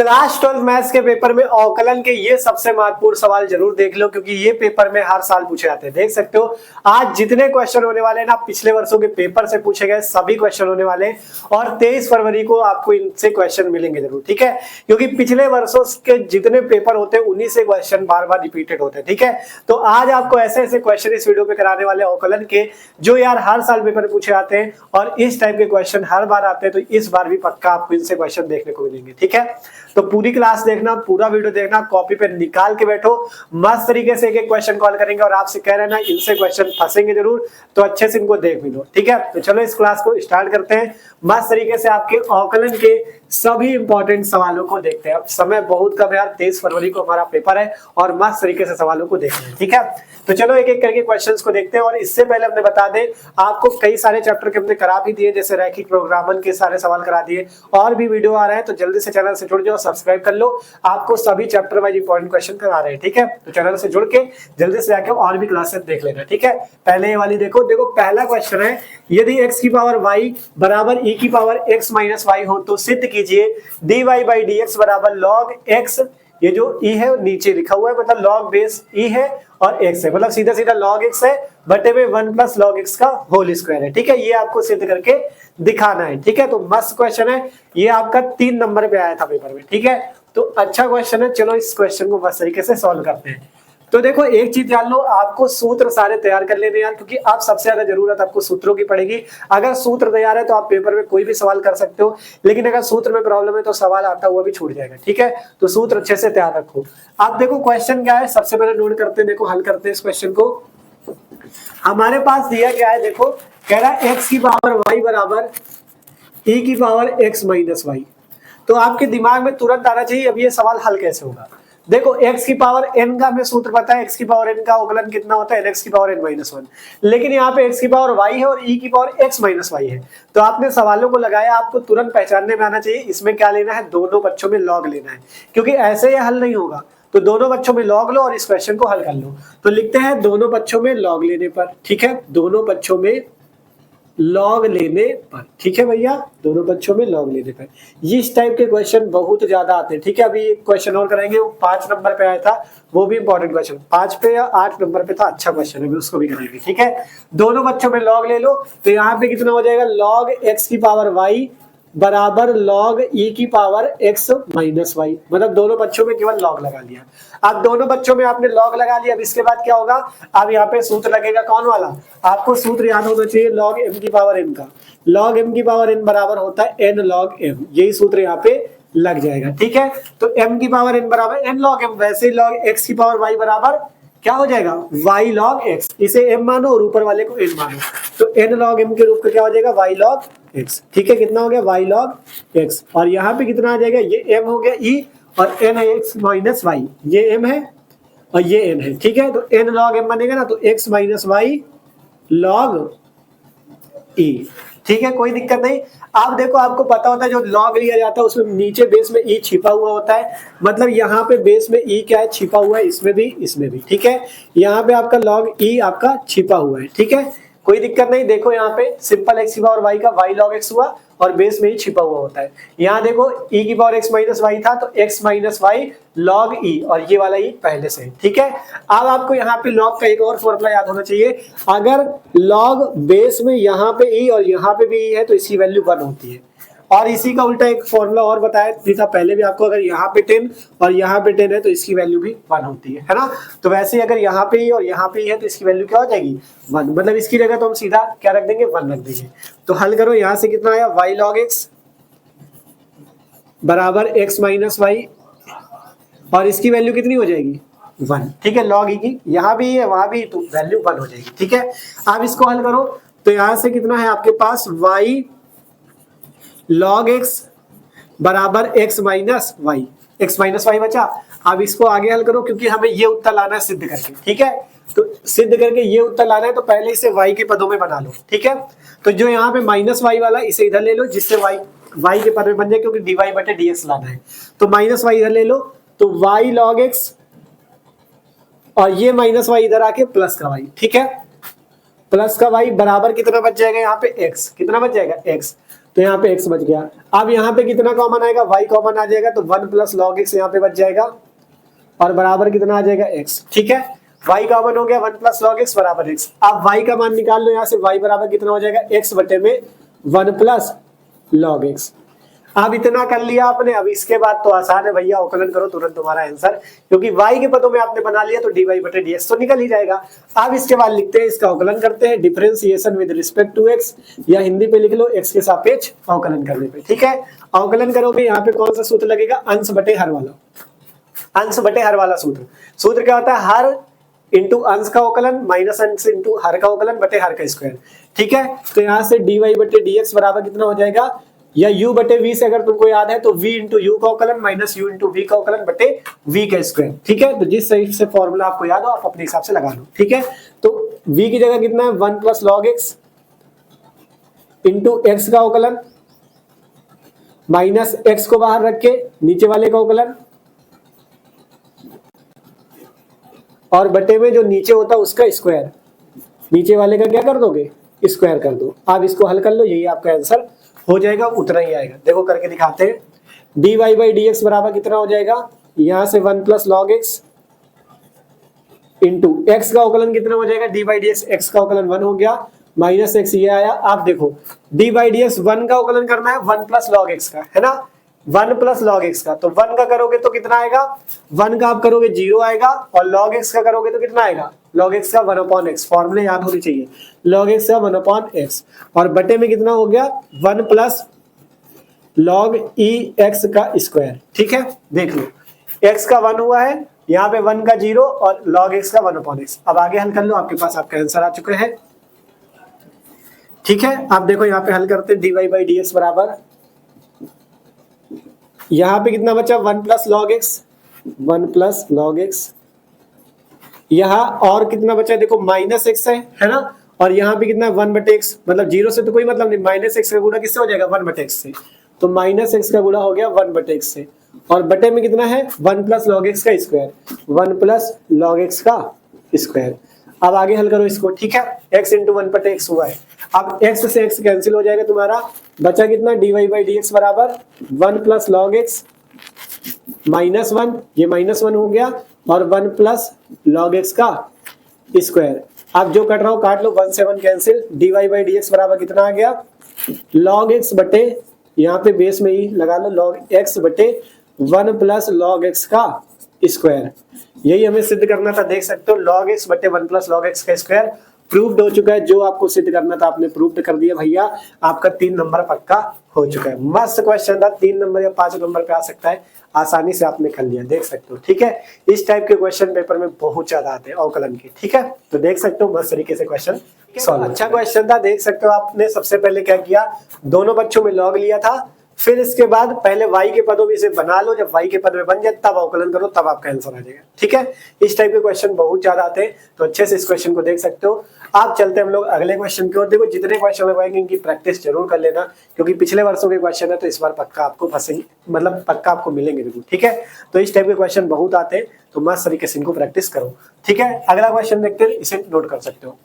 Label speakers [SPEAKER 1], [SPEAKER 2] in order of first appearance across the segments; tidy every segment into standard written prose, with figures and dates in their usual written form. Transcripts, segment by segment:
[SPEAKER 1] Class 12 maths के paper में अवकलन के ये सबसे महत्वपूर्ण सवाल जरूर देख लो, क्योंकि ये पेपर में हर साल पूछे जाते हैं। देख सकते हो आज जितने क्वेश्चन होने वाले हैं ना, पिछले वर्षों के पेपर से पूछे गए सभी क्वेश्चन होने वाले हैं और 23 फरवरी को आपको इनसे क्वेश्चन मिलेंगे जरूर, ठीक है। क्योंकि पिछले वर्षों के जितने पेपर होते हैं उन्हीं से क्वेश्चन बार बार रिपीटेड होते हैं, ठीक है। तो आज आपको ऐसे ऐसे क्वेश्चन इस वीडियो पे कराने वाले अवकलन के, जो यार हर साल पेपर में पूछे जाते हैं और इस टाइप के क्वेश्चन हर बार आते हैं, तो इस बार भी पक्का आपको इनसे क्वेश्चन देखने को मिलेंगे, ठीक है। तो पूरी क्लास देखना, पूरा वीडियो देखना, कॉपी पे निकाल के बैठो, मस्त तरीके से एक एक क्वेश्चन कॉल करेंगे और आपसे कह रहे हैं ना इनसे क्वेश्चन फंसेंगे जरूर, तो अच्छे से इनको देख भी लो, ठीक है। तो चलो इस क्लास को स्टार्ट करते हैं। मस्त तरीके से आपके अवकलन के सभी इंपॉर्टेंट सवालों को देखते हैं। अब समय बहुत कम है यार, 23 फरवरी को हमारा पेपर है और मस्त तरीके से सवालों को देखते हैं, ठीक है। तो चलो एक एक करके क्वेश्चंस को देखते हैं। और इससे पहले हमने बता दें, आपको कई सारे चैप्टर के हमने करा भी दिए, जैसे रैखिक प्रोग्रामन के सारे सवाल करा दिए, और भी वीडियो आ रहे हैं, तो जल्दी से चैनल से जुड़ जाओ, सब्सक्राइब कर लो। आपको सभी चैप्टर वाइज इंपॉर्टेंट क्वेश्चन करा रहे हैं, ठीक है। तो चैनल से जुड़ के जल्दी से जाके और भी क्लासेस देख लेना, ठीक है। पहले ये वाली देखो पहला क्वेश्चन है, यदि x की पावर y बराबर e की पावर x माइनस वाई हो तो सिद्ध कीजिए dy बाई dx बराबर log x। ये जो e है नीचे लिखा हुआ है, मतलब log बेस e है और x है, मतलब सीधा सीधा log x है बटे में 1 प्लस log x का होल स्क्वायर है, ठीक है। ये आपको सिद्ध करके दिखाना है, ठीक है। तो मस्त क्वेश्चन है ये, आपका 3 नंबर पे आया था पेपर में, ठीक है। तो अच्छा क्वेश्चन है, चलो इस क्वेश्चन को मस्त तरीके से सॉल्व करते हैं। तो देखो एक चीज जान लो, आपको सूत्र सारे तैयार कर लेने यार, क्योंकि आप सबसे ज्यादा जरूरत आपको सूत्रों की पड़ेगी। अगर सूत्र तैयार है तो आप पेपर में कोई भी सवाल कर सकते हो, लेकिन अगर सूत्र में प्रॉब्लम है तो सवाल आता हुआ भी छूट जाएगा, ठीक है। तो सूत्र अच्छे से तैयार रखो। आप देखो क्वेश्चन क्या है, सबसे पहले नोट करते हैं, देखो हल करते हैं इस क्वेश्चन को। हमारे पास दिया क्या है, देखो कह रहा है एक्स की पावर वाई बराबर e की पावर x माइनस वाई। तो आपके दिमाग में तुरंत आना चाहिए अब ये सवाल हल कैसे होगा। देखो x की पावर n का हमें सूत्र पता है, x की पावर n का अवकलन कितना होता है, x की पावर n माइनस 1। लेकिन यहाँ पे x की पावर y है और e की पावर x माइनस वाई है। तो आपने सवालों को लगाया, आपको तुरंत पहचानने में आना चाहिए इसमें क्या लेना है, दोनों पक्षों में लॉग लेना है, क्योंकि ऐसे ये हल नहीं होगा। तो दोनों पक्षों में लॉग लो और इस क्वेश्चन को हल कर लो। तो लिखते हैं दोनों पक्षों में लॉग लेने पर, ठीक है, दोनों पक्षों में लॉग लेने पर, ठीक है भैया, दोनों पक्षों में लॉग लेने पर। इस टाइप के क्वेश्चन बहुत ज्यादा आते हैं, ठीक है। अभी एक क्वेश्चन और कराएंगे, वो 5 नंबर पे आया था, वो भी इंपॉर्टेंट क्वेश्चन, 5 पे या 8 नंबर पे था, अच्छा क्वेश्चन है, उसको भी कराएंगे, ठीक है। दोनों पक्षों में लॉग ले लो, तो यहाँ पे कितना हो जाएगा, लॉग एक्स की पावर वाई बराबर लॉग ई की पावर x माइनस वाई, मतलब दोनों पक्षों में केवल लॉग लगा लिया। अब दोनों पक्षों में आपने लॉग लगा लिया, अब इसके बाद क्या होगा, अब यहाँ पे सूत्र लगेगा कौन वाला, आपको सूत्र याद होना चाहिए लॉग m की पावर n का। लॉग m की पावर n बराबर होता है n लॉग m, यही सूत्र यहाँ पे लग जाएगा, ठीक है। तो m की पावर n बराबर n लॉग m, वैसे ही लॉग x की पावर y बराबर क्या हो जाएगा, y log x, इसे m मानो और ऊपर वाले को n मानो, तो n log m के रूप में क्या हो जाएगा, y log x, ठीक है। कितना हो गया, y log x, और यहाँ पे कितना आ जाएगा, ये m हो गया e और n है x माइनस वाई, ये m है और ये n है, ठीक है। तो n log m बनेगा ना, तो x minus y log e, ठीक है, कोई दिक्कत नहीं। आप देखो आपको पता होता है जो लॉग लिया जाता है उसमें नीचे बेस में e छिपा हुआ होता है, मतलब यहाँ पे बेस में e क्या है, छिपा हुआ है, इसमें भी, ठीक है। यहाँ पे आपका लॉग e आपका छिपा हुआ है, ठीक है, कोई दिक्कत नहीं। देखो यहाँ पे सिंपल x की पावर y का y log x हुआ और बेस में ही छिपा हुआ होता है। यहाँ देखो e की पावर x माइनस वाई था, तो x minus y log e, और ये वाला e पहले से, ठीक है। अब आपको यहाँ पे log का एक और फॉर्मूला याद होना चाहिए, अगर log बेस में यहाँ पे e और यहाँ पे भी e है तो इसकी वैल्यू 1 होती है। और इसी का उल्टा एक फॉर्मूला और बताया था पहले भी आपको, अगर यहाँ पे 10 और यहाँ पे 10 है तो इसकी वैल्यू भी 1 होती है ना। तो वैसे ही अगर यहाँ पे ही और यहाँ पे ही है तो इसकी वैल्यू क्या हो जाएगी, 1, मतलब इसकी जगह तो हम सीधा क्या रख देंगे, 1 रख देंगे। तो हल करो, यहाँ से कितना आया, y log x बराबर x माइनस वाई, और इसकी वैल्यू कितनी हो जाएगी, 1, ठीक है। log e की यहाँ भी है वहां भी, तो वैल्यू 1 हो जाएगी, ठीक है। आप इसको हल करो, तो यहाँ से कितना है आपके पास, y log x बराबर x minus y, x minus y बचा। अब इसको आगे हल करो, क्योंकि हमें ये उत्तर लाना है सिद्ध करके, ठीक है। तो सिद्ध करके ये उत्तर लाना है, तो पहले इसे y के पदों में बना लो, ठीक है। तो जो यहाँ पे माइनस वाई वाला इसे इधर ले लो, जिससे y के पद में बन जाए, क्योंकि dy बटे dx लाना है। तो माइनस वाई इधर ले लो, तो y log x और ये माइनस वाई इधर आके प्लस का y, ठीक है, प्लस का y बराबर कितना बच जाएगा, यहाँ पे x, कितना बच जाएगा x। तो यहाँ पे x बच गया। अब यहाँ पे कितना कॉमन आएगा, y कॉमन आ जाएगा, तो 1 प्लस लॉग x यहाँ पे बच जाएगा और बराबर कितना आ जाएगा x। ठीक है, y कॉमन हो गया, 1 प्लस लॉग x बराबर x। अब y का मान निकाल लो यहाँ से, y बराबर कितना हो जाएगा, x बटे में 1 प्लस लॉग x। अब इतना कर लिया आपने, अब इसके बाद तो आसान है भैया, अवकलन करो तुरंत तुम्हारा आंसर, क्योंकि y के पदों में आपने बना लिया तो dy बटे dx तो निकल ही जाएगा। अब इसके बाद लिखते हैं, इसका अवकलन करते हैं, differentiation with respect to x, या हिंदी पे लिख लो x के सापेक्ष अवकलन करने पे। ठीक है, अवकलन करोगे यहाँ पे कौन सा सूत्र लगेगा, अंश बटे हर वाला, अंश बटे हर वाला सूत्र। सूत्र क्या होता है, हर इंटू अंश का अवकलन माइनस अंश इंटू हर का अवकलन बटे हर का स्क्वायर। ठीक है, तो यहाँ से dy बटे dx बराबर कितना हो जाएगा, या u बटे v से अगर तुमको याद है तो v इंटू यू का अवकलन माइनस u इंटू v का अवकलन बटे v का स्क्वायर। ठीक है, तो जिस सही से फॉर्मूला आपको याद हो आप अपने हिसाब से लगा लो। ठीक है, तो v की जगह कितना है, 1 plus log x into x का अवकलन माइनस x को बाहर रख के नीचे वाले का अवकलन, और बटे में जो नीचे होता है उसका स्क्वायर, नीचे वाले का क्या कर दोगे, स्क्वायर कर दो। आप इसको हल कर लो, यही आपका आंसर हो जाएगा, उतना ही आएगा। देखो करके दिखाते हैं, dy बाई dx बराबर कितना हो जाएगा, यहां से 1 plus log x into x का अवकलन कितना हो जाएगा, dy बाई dx, x का अवकलन 1 हो गया, माइनस x ये आया। आप देखो dy बाई dx 1 का अवकलन करना है 1 प्लस लॉग x का, है ना, 1 प्लस लॉग x का, तो 1 का करोगे तो कितना आएगा, 1 का आप करोगे 0 आएगा, और लॉग x का करोगे तो कितना आएगा, log x का 1/x, फॉर्मूले याद होनी चाहिए, log x का 1/x, और बटे में कितना हो गया, 1 प्लस log e x का स्क्वायर। ठीक है, देख लो x का 1 हुआ है, यहाँ पे 1 का 0 और log x का 1/x। अब आगे हल कर लो, आपके पास आपका आंसर आ चुका है। ठीक है, आप देखो यहाँ पे हल करते हैं, dy बाई dx बराबर, यहाँ पे कितना बचा, 1 plus log x, 1 plus log x, यहाँ और कितना बचा है, देखो माइनस x है ना, और यहाँ पे कितना 1 बटे x, मतलब 0 से तो कोई मतलब नहीं, माइनस x का गुणा किससे हो जाएगा, 1 बटे x से, तो माइनस x का गुणा हो गया 1 बटे x से, और बटे में कितना है, 1 प्लस लॉग x का स्क्वायर, 1 प्लस लॉग x का स्क्वायर। अब आगे हल करो इसको। ठीक है, x इंटू 1 बटे x हुआ है, अब x से x कैंसिल हो जाएगा, तुम्हारा बचा कितना, dy बाई dx बराबर 1 प्लस लॉग x माइनस 1, ये माइनस 1 हो गया, और 1 प्लस लॉग x का स्क्वायर। अब जो कट रहा हूं काट लो, 1 से 1 कैंसिल, dy बाई dx बराबर कितना आ गया, लॉग x बटे, यहाँ पे बेस में ही लगा लो, लॉग x बटे 1 प्लस लॉग x का स्क्वायर। यही हमें सिद्ध करना था, देख सकते हो लॉग x बटे 1 प्लस लॉग x का स्क्वायर प्रूव्ड हो चुका है। जो आपको सिद्ध करना था आपने प्रूव्ड कर दिया भैया, आपका 3 नंबर पक्का हो चुका है। मस्त क्वेश्चन था, 3 नंबर या 5 नंबर पे आ सकता है, आसानी से आपने कर लिया, देख सकते हो। ठीक है, इस टाइप के क्वेश्चन पेपर में बहुत ज्यादा आते हैं अवकलन के। ठीक है, तो देख सकते हो मस्त तरीके से क्वेश्चन सॉल्व। अच्छा क्वेश्चन था, देख सकते हो आपने सबसे पहले क्या किया, दोनों बच्चों में लॉग लिया था, फिर इसके बाद पहले y के पदों में इसे बना लो, जब y के पद में बन जाए तब अवकलन करो, तब आपका आंसर आ जाएगा। ठीक है, इस टाइप के क्वेश्चन बहुत ज्यादा आते हैं, तो अच्छे से इस क्वेश्चन को देख सकते हो। आप चलते हैं हम लोग अगले क्वेश्चन की ओर। देखो जितने क्वेश्चन लगवाएंगे इनकी प्रैक्टिस जरूर कर लेना, क्योंकि पिछले वर्षों के क्वेश्चन है, तो इस बार पक्का आपको फंसेंगे, मतलब पक्का आपको मिलेंगे जरूर। ठीक है, तो इस टाइप के क्वेश्चन बहुत आते हैं, तो मस्त तरीके से इनको प्रैक्टिस करो। ठीक है, अगला क्वेश्चन देखते हैं, इसे नोट कर सकते हो।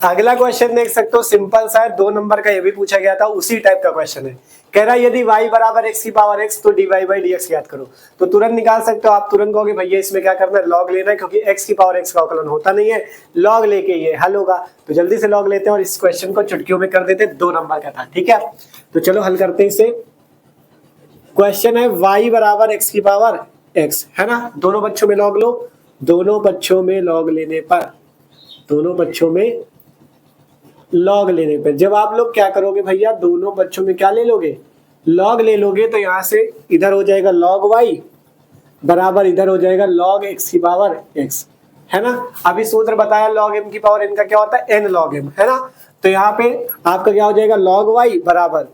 [SPEAKER 1] अगला क्वेश्चन देख सकते हो, सिंपल सा है, 2 नंबर का ये भी पूछा गया था, उसी टाइप का क्वेश्चन है। कह रहा है यदि y बराबर x की पावर x, तो dy बाई dx याद करो। तो तुरंत निकाल सकते हो आप, तुरंत कहोगे भैया इसमें क्या करना है, लॉग लेना है, क्योंकि x की पावर x का अवकलन होता नहीं है, लॉग लेके ये हल होगा। तो जल्दी से लॉग लेते हैं और इस क्वेश्चन को चुटकियों में कर देते हैं, 2 नंबर का था। ठीक है, तो चलो हल करते हैं इसे। क्वेश्चन है y बराबर x की पावर x, है ना, दोनों पक्षों में लॉग लो, दोनों पक्षों में लॉग लेने पर, दोनों पक्षों में लॉग लेने पर जब आप लोग क्या करोगे भैया, दोनों पक्षों में क्या ले लोगे, लॉग ले लोगे, तो यहां से इधर हो जाएगा लॉग y बराबर इधर हो जाएगा लॉग x की पावर x, है ना। अभी सूत्र बताया लॉग m की पावर n का क्या होता है, n लॉग m, है ना। तो यहाँ पे आपका क्या हो जाएगा, लॉग y बराबर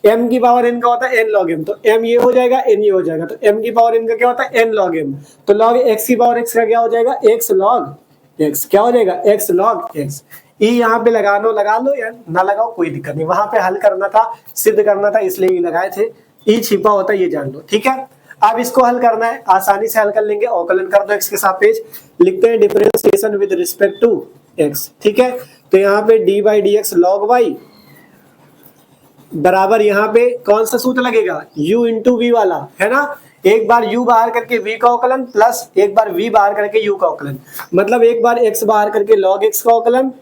[SPEAKER 1] m की पावर n का होता है n लॉग m, तो m ये हो जाएगा, n ये हो जाएगा, तो m की पावर n का क्या होता है, n लॉग m, तो लॉग x की पावर x का क्या हो जाएगा, x लॉग x, क्या हो जाएगा, x लॉग x। ई यहाँ पे लगा लो या ना लगाओ कोई दिक्कत नहीं, वहां पे हल करना था, सिद्ध करना था, इसलिए ये लगाए थे। ई छिपा होता है, ये जान लो। ठीक है, अब इसको हल करना है, आसानी से हल कर लेंगे, अवकलन कर दो x के सापेक्ष, लिखते हैं differentiation with respect to x, ठीक है। तो यहाँ पे d by d x log y बराबर यहाँ पे कौन सा सूत्र लगेगा, u इंटू वी वाला, है ना। एक बार u बाहर करके v का अवकलन प्लस एक बार v बाहर करके u का अवकलन, मतलब एक बार x बाहर करके log x का अवकलन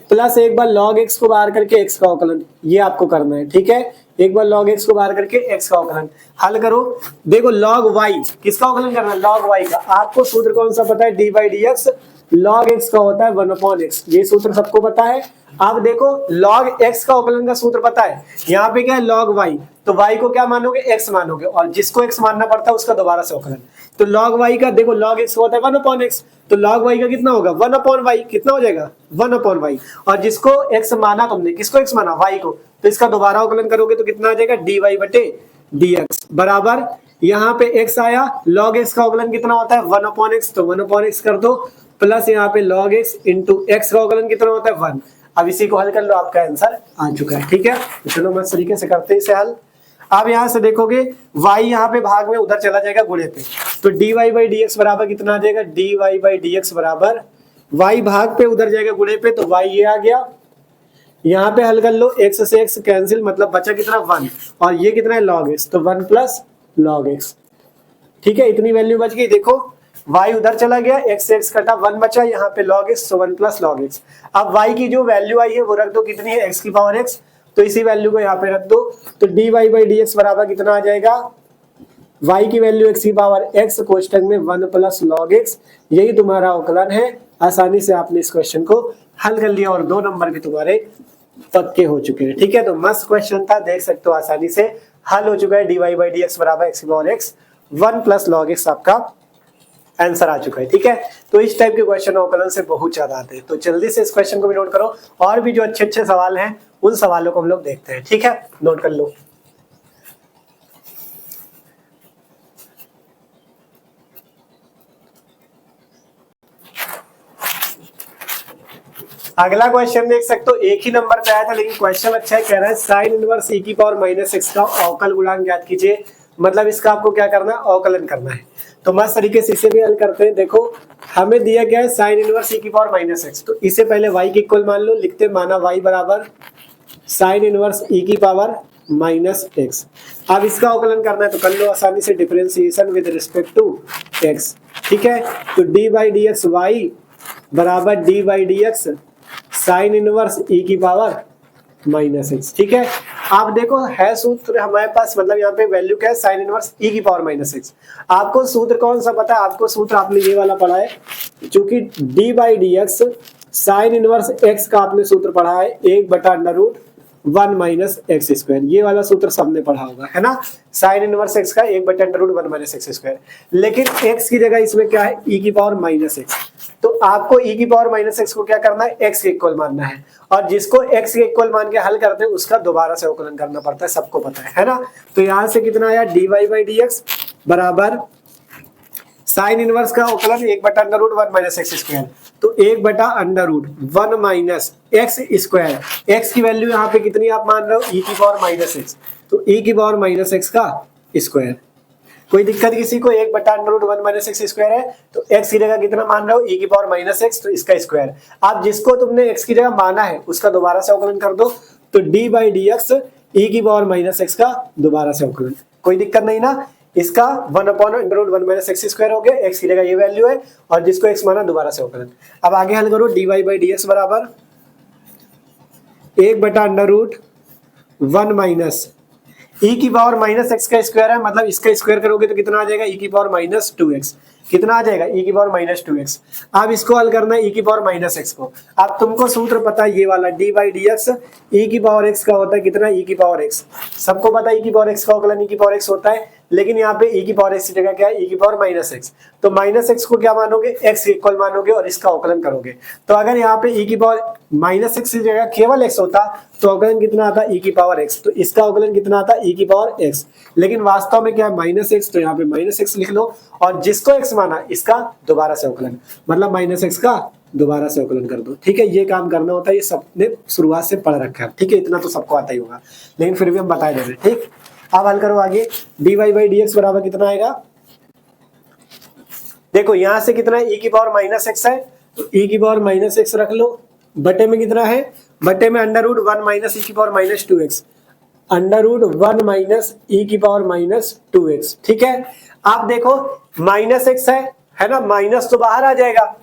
[SPEAKER 1] प्लस एक बार log x को बाहर करके x का अवकलन, ये आपको करना है, ठीक है। एक बार log x को बाहर करके x का अवकलन हल करो। देखो log y किसका अवकलन करना है, log y का। आपको सूत्र कौन सा पता है, D by d x log x का होता है 1/x, ये सूत्र सबको पता है। अब देखो log x का अवकलन का सूत्र पता है, यहाँ पे क्या है log y, तो y को क्या मानोगे, x मानोगे, और जिसको x मानना पड़ता है उसका दोबारा से अवकलन। तो log y का देखो log x होता है 1/x, तो log y का कितना होगा 1/y, कितना हो जाएगा 1/y, और जिसको x माना तुमने, किसको x माना, y को, तो इसका दोबारा अवकलन करोगे तो कितना आ जाएगा dy बटे dx बराबर, यहाँ पे x आया, log x का अवकलन कितना होता है 1/x, तो 1/x कर दो, प्लस यहाँ पे log x इंटू x का अवकलन कितना होता है 1। अब इसी को हल कर लो, आपका आंसर आ चुका है, ठीक है। तो चलो मस्त तरीके से करते हैं इसे हल। अब यहाँ से देखोगे y यहाँ पे भाग में उधर चला जाएगा गुणे पे, तो dy बाई डी एक्स बराबर कितना आ जाएगा, dy बाई डी एक्स बराबर y भाग पे उधर जाएगा गुणे पे, तो y ये आ गया। यहाँ पे हल कर लो, x से x कैंसिल, मतलब बचा कितना 1, और ये कितना है log x, तो 1 प्लस log x, ठीक है। इतनी वैल्यू बच गई। देखो y उधर चला गया, x से x कटा, 1 बचा, यहाँ पे log x, तो 1 प्लस log x। अब y की जो वैल्यू आई है वो रख दो, कितनी है x की पावर x, तो इसी वैल्यू को यहाँ पे रख दो, तो dy बाई डी एक्स बराबर कितना आ जाएगा, y की वैल्यू x की पावर x कोष्टक में 1 प्लस log x, यही तुम्हारा अवकलन है। आसानी से आपने इस क्वेश्चन को हल कर लिया और 2 नंबर भी तुम्हारे पक्के हो चुके हैं, ठीक है। तो मस्त क्वेश्चन था, देख सकते हो आसानी से हल हो चुका है। dy बाई डी एक्स बराबर x की power x 1 plus log x आपका आंसर आ चुका है, ठीक है। तो इस टाइप के क्वेश्चन अवकलन से बहुत ज्यादा आते हैं, तो जल्दी से इस क्वेश्चन को भी नोट करो, और भी जो अच्छे अच्छे सवाल हैं उन सवालों को हम लोग देखते हैं, ठीक है। नोट कर लो। अगला क्वेश्चन देख सकते हो, एक ही नंबर पे आया था लेकिन क्वेश्चन अच्छा है, कह रहा है साइन इनवर्स e की पावर माइनस एक्स का अवकल गुणांक ज्ञात कीजिए। मतलब इसका आपको क्या करना है, अवकलन करना है। तो मस्त तरीके से इसे भी हल करते हैं। देखो हमें दिया गया है साइन इनवर्स e की पावर माइनस एक्स, तो इसे पहले y के इक्वल मान लो, लिखते माना y बराबर साइन इनवर्स e की पावर माइनस एक्स। अब इसका अवकलन करना है तो कर लो आसानी से, differentiation with respect to x, ठीक है। तो d by d x y बराबर d by d x sine inverse e की पावर माइनस एक्स, ठीक है। आप देखो है सूत्र हमारे पास, मतलब यहाँ पे वैल्यू क्या है, साइन इनवर्स e की पावर माइनस एक्स। आपको सूत्र कौन सा पता है, आपको सूत्र आपने ये वाला पढ़ा है, क्योंकि D by d x sine inverse x का आपने सूत्र पढ़ा है 1/√1 माइनस एक्स स्क्वायर, ये वाला सूत्र सबने पढ़ा होगा, है ना। साइन इनवर्स x का 1/√1 माइनस एक्स स्क्वायर, लेकिन x की जगह इसमें क्या है, e की पावर माइनस एक्स। तो आपको e की पावर माइनस एक्स को क्या करना है, x के इक्वल मानना है, और जिसको x के इक्वल मान के हल करते हैं उसका दोबारा से अवकलन करना पड़ता है, सबको पता है ना। तो यहाँ से कितना आया, dy बाई डी एक्स बराबर साइन इनवर्स का अवकलन 1/√1 माइनस एक्स स्क्वायर, तो 1/√1 माइनस एक्स स्क्वायर। x की वैल्यू यहाँ पे कितनी आप मान रहे हो, e की पावर माइनस एक्स, तो e की पावर माइनस एक्स का स्क्वायर। कोई दिक्कत किसी को, 1/√1 माइनस एक्स स्क्वायर है, तो x की जगह कितना मान रहे हो, e की पावर माइनस एक्स, तो इसका स्क्वायर। अब जिसको तुमने x की जगह माना है उसका दोबारा से अवकलन कर दो, तो d by d x e की पावर माइनस एक्स का दोबारा से अवकलन। कोई दिक्कत नहीं ना, इसका 1/√1 माइनस एक्स स्क्वायर हो गया, x की जगह ये वैल्यू है, और जिसको x माना दोबारा से अवकलन। अब आगे हल करो, dy बाई डी एक्स बराबर 1/√1 माइनस e की पावर माइनस एक्स का स्क्वायर है, मतलब इसका स्क्वायर करोगे तो कितना आ जाएगा, e की पावर माइनस 2x, कितना आ जाएगा, e की पावर माइनस 2x। अब इसको हल करना है e की पावर माइनस एक्स को। अब तुमको सूत्र पता है ये वाला, d by d x e की पावर x का होता है कितना, e की पावर x, सबको पता है e की पावर x का अवकलन e की पावर x होता है, लेकिन यहाँ पे e की पावर x की जगह क्या है, e की पावर माइनस एक्स। तो माइनस एक्स को क्या मानोगे, x के इक्वल मानोगे और इसका अवकलन करोगे। तो अगर यहाँ पे e की पावर माइनस एक्स की जगह केवल x होता तो अवकलन कितना आता, e की पावर x, तो इसका अवकलन कितना आता, e की पावर x। लेकिन वास्तव में क्या है, माइनस एक्स, तो यहाँ पे माइनस एक्स लिख लो, और जिसको x माना इसका दोबारा से अवकलन, मतलब माइनस एक्स का दोबारा से अवकलन कर दो, ठीक है। ये काम करना होता है, ये सबने शुरुआत से पढ़ रखा है, ठीक है, इतना तो सबको आता ही होगा, लेकिन फिर भी हम बता दे रहे हैं, ठीक। अब हल करो आगे, dy बाई डी एक्स बराबर कितना आएगा, देखो यहां से कितना है, e की पावर माइनस एक्स है, तो e की पावर माइनस एक्स रख लो, बटे में कितना है, बटे में under root one minus e की power minus two x, under root one minus e की पावर माइनस टू एक्स। ठीक है, आप देखो माइनस एक्स है ना, माइनस तो बाहर आ जाएगा,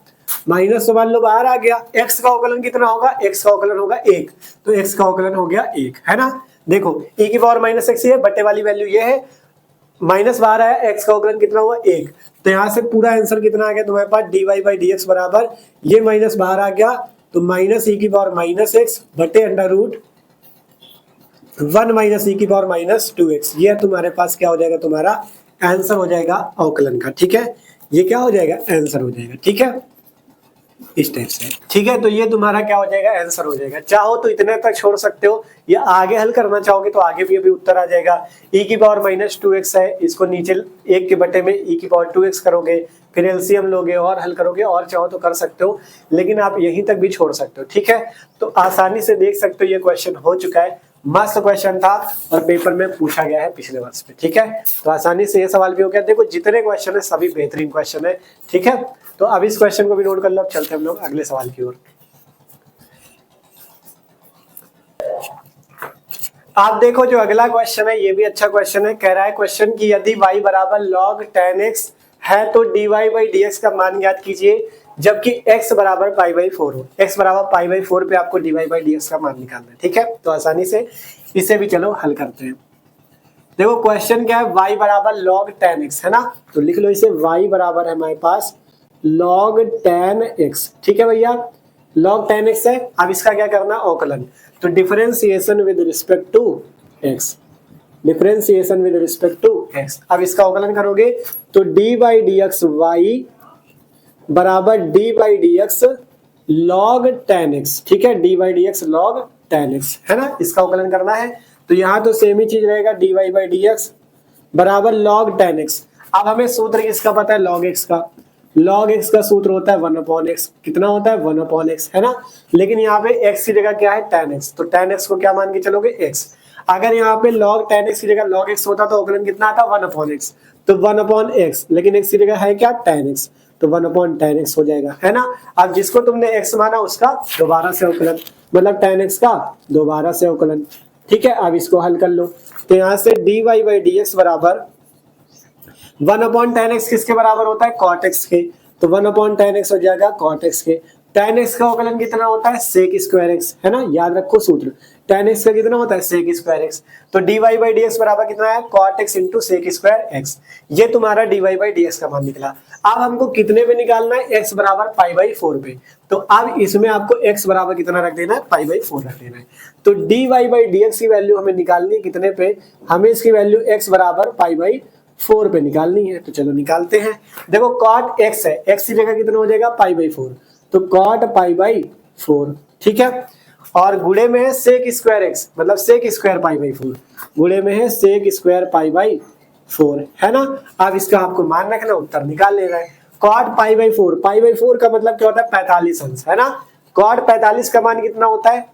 [SPEAKER 1] माइनस तो मान लो बाहर आ गया, x का अवकलन कितना होगा, x का अवकलन होगा 1, तो x का अवकलन हो गया 1, है ना। देखो e की पावर माइनस एक्स ये बटे वाली वैल्यू ये है, माइनस बाहर आया, x का अवकलन कितना हुआ 1, तो यहाँ से पूरा आंसर कितना आ गया तुम्हारे पास, dy बाई डी एक्स बराबर, ये माइनस बाहर आ गया तो माइनस e की पावर माइनस एक्स बटे under root one minus e की पावर माइनस टू एक्स, ये तुम्हारे पास क्या हो जाएगा, तुम्हारा आंसर हो जाएगा अवकलन का। ठीक है, ये क्या हो जाएगा, आंसर हो जाएगा। ठीक है, इस टाइप से। ठीक है, तो ये तुम्हारा क्या हो जाएगा, आंसर हो जाएगा। चाहो तो इतने तक छोड़ सकते हो, या आगे हल करना चाहोगे तो आगे भी अभी उत्तर आ जाएगा। e की पावर माइनस टू एक्स है, इसको नीचे 1 के बटे में e की पावर टू एक्स करोगे, फिर एलसीएम लोगे और हल करोगे, और चाहो तो कर सकते हो, लेकिन आप यहीं तक भी छोड़ सकते हो। ठीक है, तो आसानी से देख सकते हो ये क्वेश्चन हो चुका है, मस्त क्वेश्चन था और पेपर में पूछा गया है पिछले वर्ष में। ठीक है, तो आसानी से ये सवाल भी हो गया। देखो जितने क्वेश्चन है सभी बेहतरीन क्वेश्चन है। ठीक है, तो अब इस क्वेश्चन को भी नोट कर लो। अब चलते हैं हम लोग अगले सवाल की ओर। आप देखो जो अगला क्वेश्चन है ये भी अच्छा क्वेश्चन है। कह रहा है क्वेश्चन की यदि y बराबर log tan x है तो dy बाई डी एक्स का मान ज्ञात कीजिए, जबकि x बराबर पाई बाई 4 हो। x बराबर पाई बाई 4 पे आपको dy बाई डी एक्स का मान निकालना है। ठीक है, तो आसानी से इसे भी चलो हल करते हैं। देखो क्वेश्चन क्या है, y बराबर log tan x है ना, तो लिख लो इसे, y बराबर है हमारे पास log tan x। ठीक है भैया, log tan x है। अब इसका क्या करना, अवकलन, तो differentiation with respect to x, differentiation with respect to x। अब इसका अवकलन करोगे तो d by d x y बराबर d by d x log tan x। ठीक है, d by d x log tan x है ना, इसका अवकलन करना है। तो यहाँ तो सेम ही चीज रहेगा, dy बाई डी एक्स बराबर log tan x। अब हमें सूत्र किसका पता है, log x का। log x का सूत्र होता है 1/x, कितना होता है 1/x, है ना। लेकिन यहाँ पे x की जगह क्या है, tan x, तो tan x को क्या मान के चलोगे, x। अगर यहाँ पे log tan x की जगह log x होता तो अवकलन कितना आता, 1/x, तो 1/x, लेकिन x की जगह है क्या, tan x, तो 1/tan x हो जाएगा, है ना। अब जिसको तुमने x माना उसका दोबारा से अवकलन, मतलब tan x का दोबारा से अवकलन। ठीक है, अब इसको हल कर लो, तो यहाँ से dy बाई डी एक्स बराबर 1/tan x किसके बराबर होता है, cot x के, तो 1/tan x हो जाएगा cot x के। tan x का अवकलन कितना होता है, sec स्क्वायर x, है ना, याद रखो सूत्र, tan x का कितना होता है, sec स्क्वायर x। तो dy बाई डी एक्स बराबर कितना है, cot x into sec square x। ये तुम्हारा dy बाई डी एक्स का मान निकला। अब हमको कितने पे निकालना है, x बराबर पाई बाई 4 पे, तो अब इसमें आपको x बराबर कितना रख देना है, पाई बाई 4 रख देना है। तो dy बाई डी एक्स की वैल्यू हमें निकालनी है कितने पे, हमें इसकी वैल्यू x बराबर पाई बाई 4 पे निकालनी है। तो चलो निकालते हैं। देखो cot x है, x की जगह कितना हो जाएगा, पाई बाई 4, तो cot पाई बाई 4। ठीक है, और गुणे में है sec स्क्वायर x, मतलब sec स्क्वायर पाई बाई 4, गुणे में है sec स्क्वायर पाई बाई 4, है ना। अब इसका आपको मान रखना, उत्तर निकाल लेना है। cot pi by 4, pi by 4 का मतलब क्या होता है, 45 अंश, है ना। cot 45 का मान कितना होता है,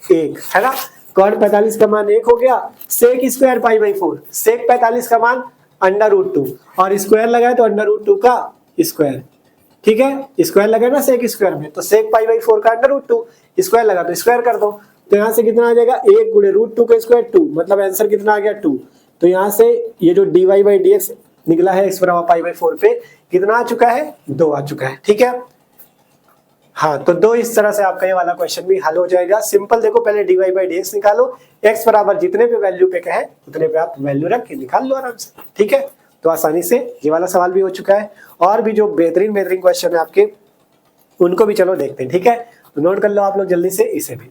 [SPEAKER 1] 1, है ना। cot 45 का मान 1 हो गया, sec square pi by 4, sec 45 का मान अंडर रूट 2, और स्क्वायर लगाए तो अंडर रूट 2 का स्क्वायर। ठीक है, स्क्वायर लगा ना सेक स्क्वायर में, तो सेक पाई बाई 4 का अंडर रूट 2, स्क्वायर लगा तो स्क्वायर कर दो, तो यहाँ से कितना आ जाएगा, 1 गुणे रूट 2 का स्क्वायर 2, मतलब आंसर कितना आ गया 2। तो यहाँ से ये जो dy बाई डी एक्स निकला है x बराबर पाई बाई 4 पे कितना आ चुका है, 2 आ चुका है। ठीक है, हाँ, तो 2 इस तरह से आपका ये वाला क्वेश्चन भी हल हो जाएगा। सिंपल, देखो पहले dy बाई डी एक्स निकालो, x बराबर जितने पे वैल्यू पे कहे उतने पे आप वैल्यू रख के निकाल लो आराम से। ठीक है, तो आसानी से ये वाला सवाल भी हो चुका है, और भी जो बेहतरीन बेहतरीन क्वेश्चन है आपके उनको भी चलो देखते हैं। ठीक है, तो नोट कर लो आप लोग जल्दी से इसे भी।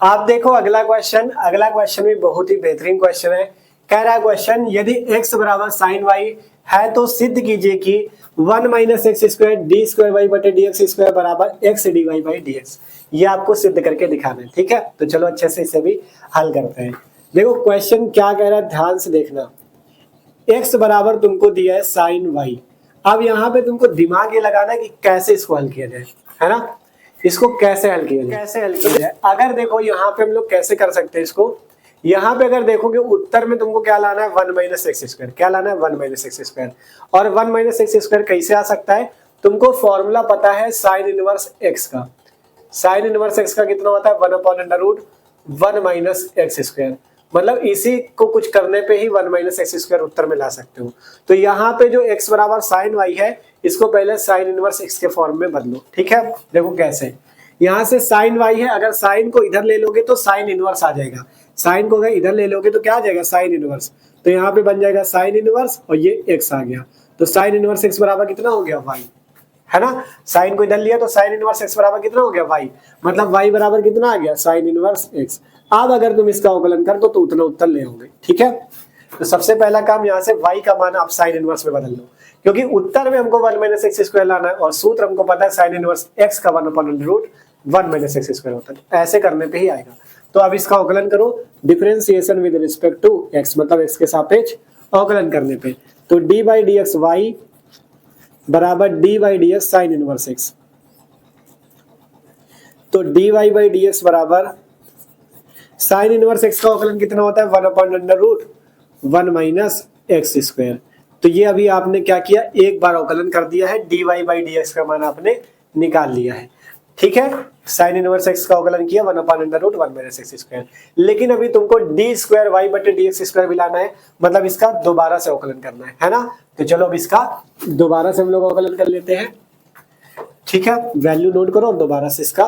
[SPEAKER 1] आप देखो अगला क्वेश्चन भी बहुत ही बेहतरीन क्वेश्चन है। कह रहा है क्वेश्चन, यदि x बराबर साइन y है तो सिद्ध कीजिए कि 1 minus x square d square y बटे डी एक्स स्क्वायर बराबर x d y by d x. ये आपको सिद्ध करके दिखाना है। ठीक है, तो चलो अच्छे से इसे भी हल करते हैं। देखो क्वेश्चन क्या कह रहा है, ध्यान से देखना। x बराबर तुमको दिया है साइन y। अब यहाँ पे तुमको दिमाग ये लगाना है कि कैसे इसको हल किया जाए, है ना। इसको कैसे हल किया जाए, कैसे हल किया जाए। अगर देखो यहाँ पे हम लोग कैसे कर सकते हैं इसको, यहाँ पे अगर देखोगे उत्तर में तुमको क्या लाना है 1 माइनस एक्स स्क्वायर, क्या लाना है 1 माइनस एक्स स्क्वायर। और 1 माइनस एक्स स्क्वायर कैसे आ सकता है, तुमको फॉर्मूला पता है साइन इनवर्स एक्स का। साइन इनवर्स एक्स का कितना होता है 1/√1 माइनस एक्स स्क्वायर। मतलब इसी को कुछ करने पे ही 1 माइनस एक्स स्क्वायर उत्तर में ला सकते हो। तो यहाँ पे जो x बराबर साइन वाई है इसको पहले साइन इनवर्स x के फॉर्म में बदलो। ठीक है, देखो कैसे, यहाँ से साइन वाई है, अगर साइन को इधर ले लोगे तो साइन इनवर्स आ जाएगा, साइन को अगर इधर ले लोगे तो क्या आ जाएगा साइन इनवर्स। तो यहाँ पे बन जाएगा साइन इनवर्स और ये x आ गया, तो साइन इनवर्स x बराबर कितना हो गया y, है ना। साइन को इधर लिया तो साइन इनवर्स x बराबर कितना हो गया y, मतलब y बराबर कितना आ गया साइन इनवर्स x। अब अगर तुम इसका अवकलन कर दो तो उतना उत्तर ले आओगे। ठीक है, तो सबसे पहला काम यहाँ से y का मान आप साइन इनवर्स में बदल लो, क्योंकि उत्तर में हमको 1 माइनस एक्स स्क्वायर लाना है और सूत्र हमको पता है साइन इनवर्स x का 1/√1 माइनस एक्स स्क्वायर होता है। ऐसे करने पे ही आएगा। तो अब इसका अवकलन करो, differentiation with respect to x, मतलब x के सापेक्ष अवकलन करने पे। तो d by d x y बराबर d by d x sine inverse x। तो d y by d x बराबर साइन इनवर्स x का अवकलन कितना होता है 1/√1 माइनस एक्स स्क्वायर। तो ये अभी आपने क्या किया, एक बार अवकलन कर दिया है, d y by d x का मान आपने निकाल लिया है। ठीक है, साइन इनवर्स x का अवकलन किया 1/√1 माइनस एक्स स्क्वायर। लेकिन अभी तुमको डी स्क्वायर वाई बटे डी एक्स स्क्वायर भी लाना है, मतलब इसका दोबारा से अवकलन करना है ना। तो चलो अब इसका दोबारा से हम लोग अवकलन कर लेते हैं। ठीक है, वैल्यू नोट करो और दोबारा से इसका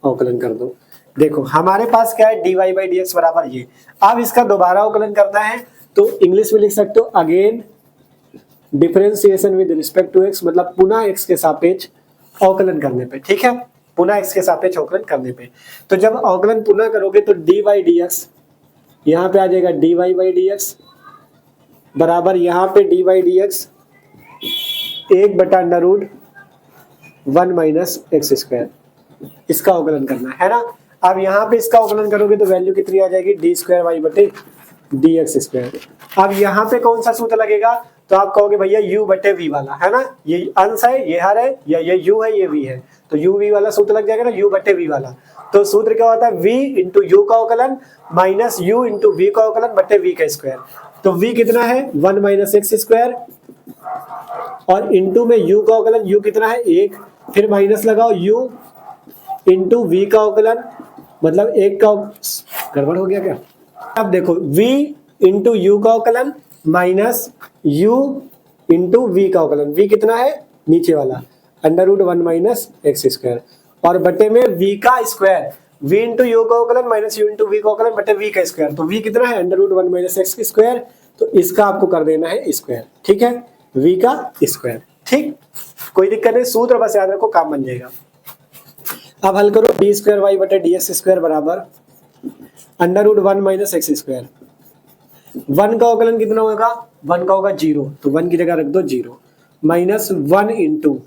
[SPEAKER 1] अवकलन कर दो। देखो हमारे पास क्या है, d y by d x बराबर ये। अब इसका दोबारा अवकलन करना है तो इंग्लिश में लिख सकते हो again differentiation with respect to x, मतलब पुनः एक्स के सापेक्ष अवकलन करने पे। ठीक है, पुनः एक्स के सापेक्ष अवकलन करने पे। तो जब अवकलन पुनः करोगे तो डी वाई डी एक्स यहाँ पे आ जाएगा d y by d x बराबर यहाँ पे d y d x 1/√1 minus x square. इसका अवकलन करना है ना। अब यहाँ पे इसका अवकलन करोगे तो वैल्यू कितनी आ जाएगी, डी स्क्वायर वाई बटे डी एक्स स्क्वायर। अब यहाँ पे कौन सा सूत्र लगेगा, तो आप कहोगे भैया u बटे v वाला, है ना। ये अंश है, ये हर है, या ये u है, ये v है, तो u v वाला सूत्र लग जाएगा ना, u बटे v वाला। तो सूत्र क्या होता है v इंटू यू का अवकलन माइनस u इंटू v का अवकलन बटे v का स्क्वायर। तो v कितना है 1 माइनस एक्स स्क्वायर और इंटू में u का अवकलन, u कितना है 1, फिर माइनस लगाओ u इंटू v का अवकलन, मतलब 1 का गड़बड़ हो गया क्या। अब देखो v इंटू यू का अवकलन माइनस u इंटू v का अवकलन, v कितना है नीचे वाला √1 माइनस एक्स स्क्वायर और बटे में v का स्क्वायर, v इंटू यू का अवकलन माइनस u इंटू v का अवकलन बटे v का स्क्वायर। तो v कितना है √1 माइनस एक्स स्क्वायर, तो इसका आपको कर देना है स्क्वायर। ठीक है, v का स्क्वायर। ठीक, कोई दिक्कत नहीं, सूत्र बस याद रखो, काम बन जाएगा। अब हल करो, डी स्क्वायर वाई बटे डी एक्स स्क्वायर बराबर √1 माइनस एक्स स्क्वायर। 1 का अवकलन कितना होगा, 1 का होगा 0, तो 1 की जगह रख दो 0 माइनस 1 इंटू,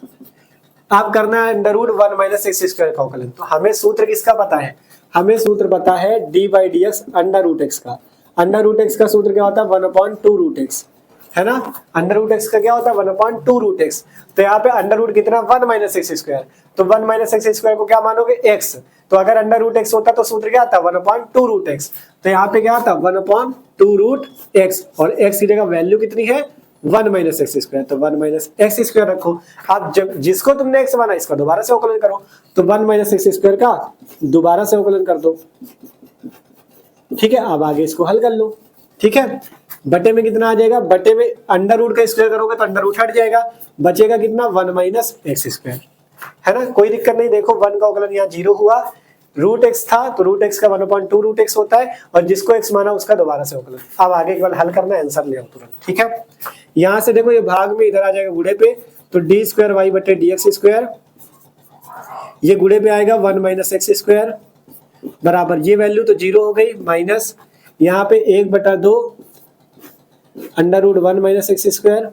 [SPEAKER 1] आप करना है √1 माइनस एक्स स्क्वायर का अवकलन। तो हमें सूत्र किसका पता है, हमें सूत्र पता है D by d x √x का। √x का सूत्र क्या होता है 1/2√x, है ना। √x का क्या होता है 1/2√x। तो यहाँ पे अंडर कितना 1 माइनस एक्स स्क्वायर, तो 1 माइनस एक्स स्क्वायर को क्या मानोगे x, तो अगर √x होता तो सूत्र क्या आता 1/2√x। तो यहाँ पे क्या आता 1/2√x और x की जगह वैल्यू कितनी है 1 माइनस एक्स स्क्वायर, तो 1 माइनस एक्स स्क्वायर रखो। अब जब जिसको तुमने x माना इसका दोबारा से अवकलन करो, तो 1 माइनस एक्स स्क्वायर का दोबारा से अवकलन कर दो। ठीक है, अब आगे इसको हल कर लो। ठीक है, बटे में कितना आ जाएगा, बटे में अंडर का स्क्वायर करोगे तो अंडर हट जाएगा, बचेगा कितना 1 माइनस एक्स स्क्वायर, है ना। कोई दिक्कत नहीं, देखो 1 का अवकलन यहाँ 0 हुआ, √x था तो √x का 1/2√x होता है और जिसको x माना उसका दोबारा से अवकलन। अब आगे एक बार हल करना है, आंसर ले आओ तुरंत। ठीक है, यहाँ से देखो ये भाग में इधर आ जाएगा गुड़े पे, तो डी स्क्वायर वाई बटे डी एक्स स्क्वायर, ये गुड़े पे आएगा 1 माइनस एक्स स्क्वायर बराबर, ये वैल्यू तो 0 हो गई, माइनस यहाँ पे 1/2 √1 माइनस एक्स स्क्वायर।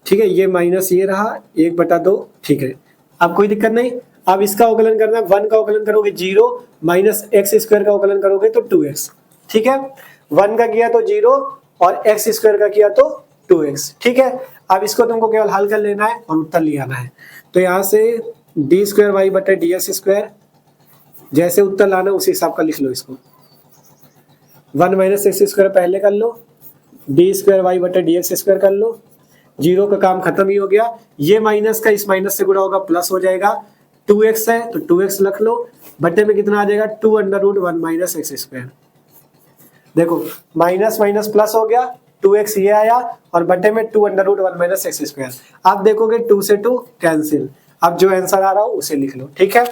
[SPEAKER 1] ठीक है, ये माइनस ये रहा 1/2। ठीक है, अब कोई दिक्कत नहीं। अब इसका अवकलन करना है, 1 का अवकलन करोगे 0 माइनस एक्स स्क्वायर का अवकलन करोगे तो 2x। ठीक है, 1 का किया तो 0 और एक्स स्क्वायर का किया तो 2x। ठीक है, अब इसको तुमको केवल हल कर लेना है और उत्तर ले आना है। तो यहाँ से डी स्क्वायर वाई बटे डी एक्स स्क्वायर, जैसे उत्तर लाना उसी हिसाब का लिख लो इसको। 1 माइनस एक्स स्क्वायर पहले कर लो, डी स्क्वायर वाई बटे डी एक्स स्क्वायर कर लो, जीरो का काम खत्म ही हो गया। ये माइनस का इस माइनस से गुणा होगा प्लस हो जाएगा, 2x है तो 2x रख लो, बटे में कितना आ जाएगा 2 under root 1 minus x square. देखो माइनस माइनस प्लस हो गया, 2x ये आया और बटे में 2 under root 1 minus x square. आप देखोगे 2 से 2 कैंसिल, अब जो आंसर आ रहा हो उसे लिख लो। ठीक है,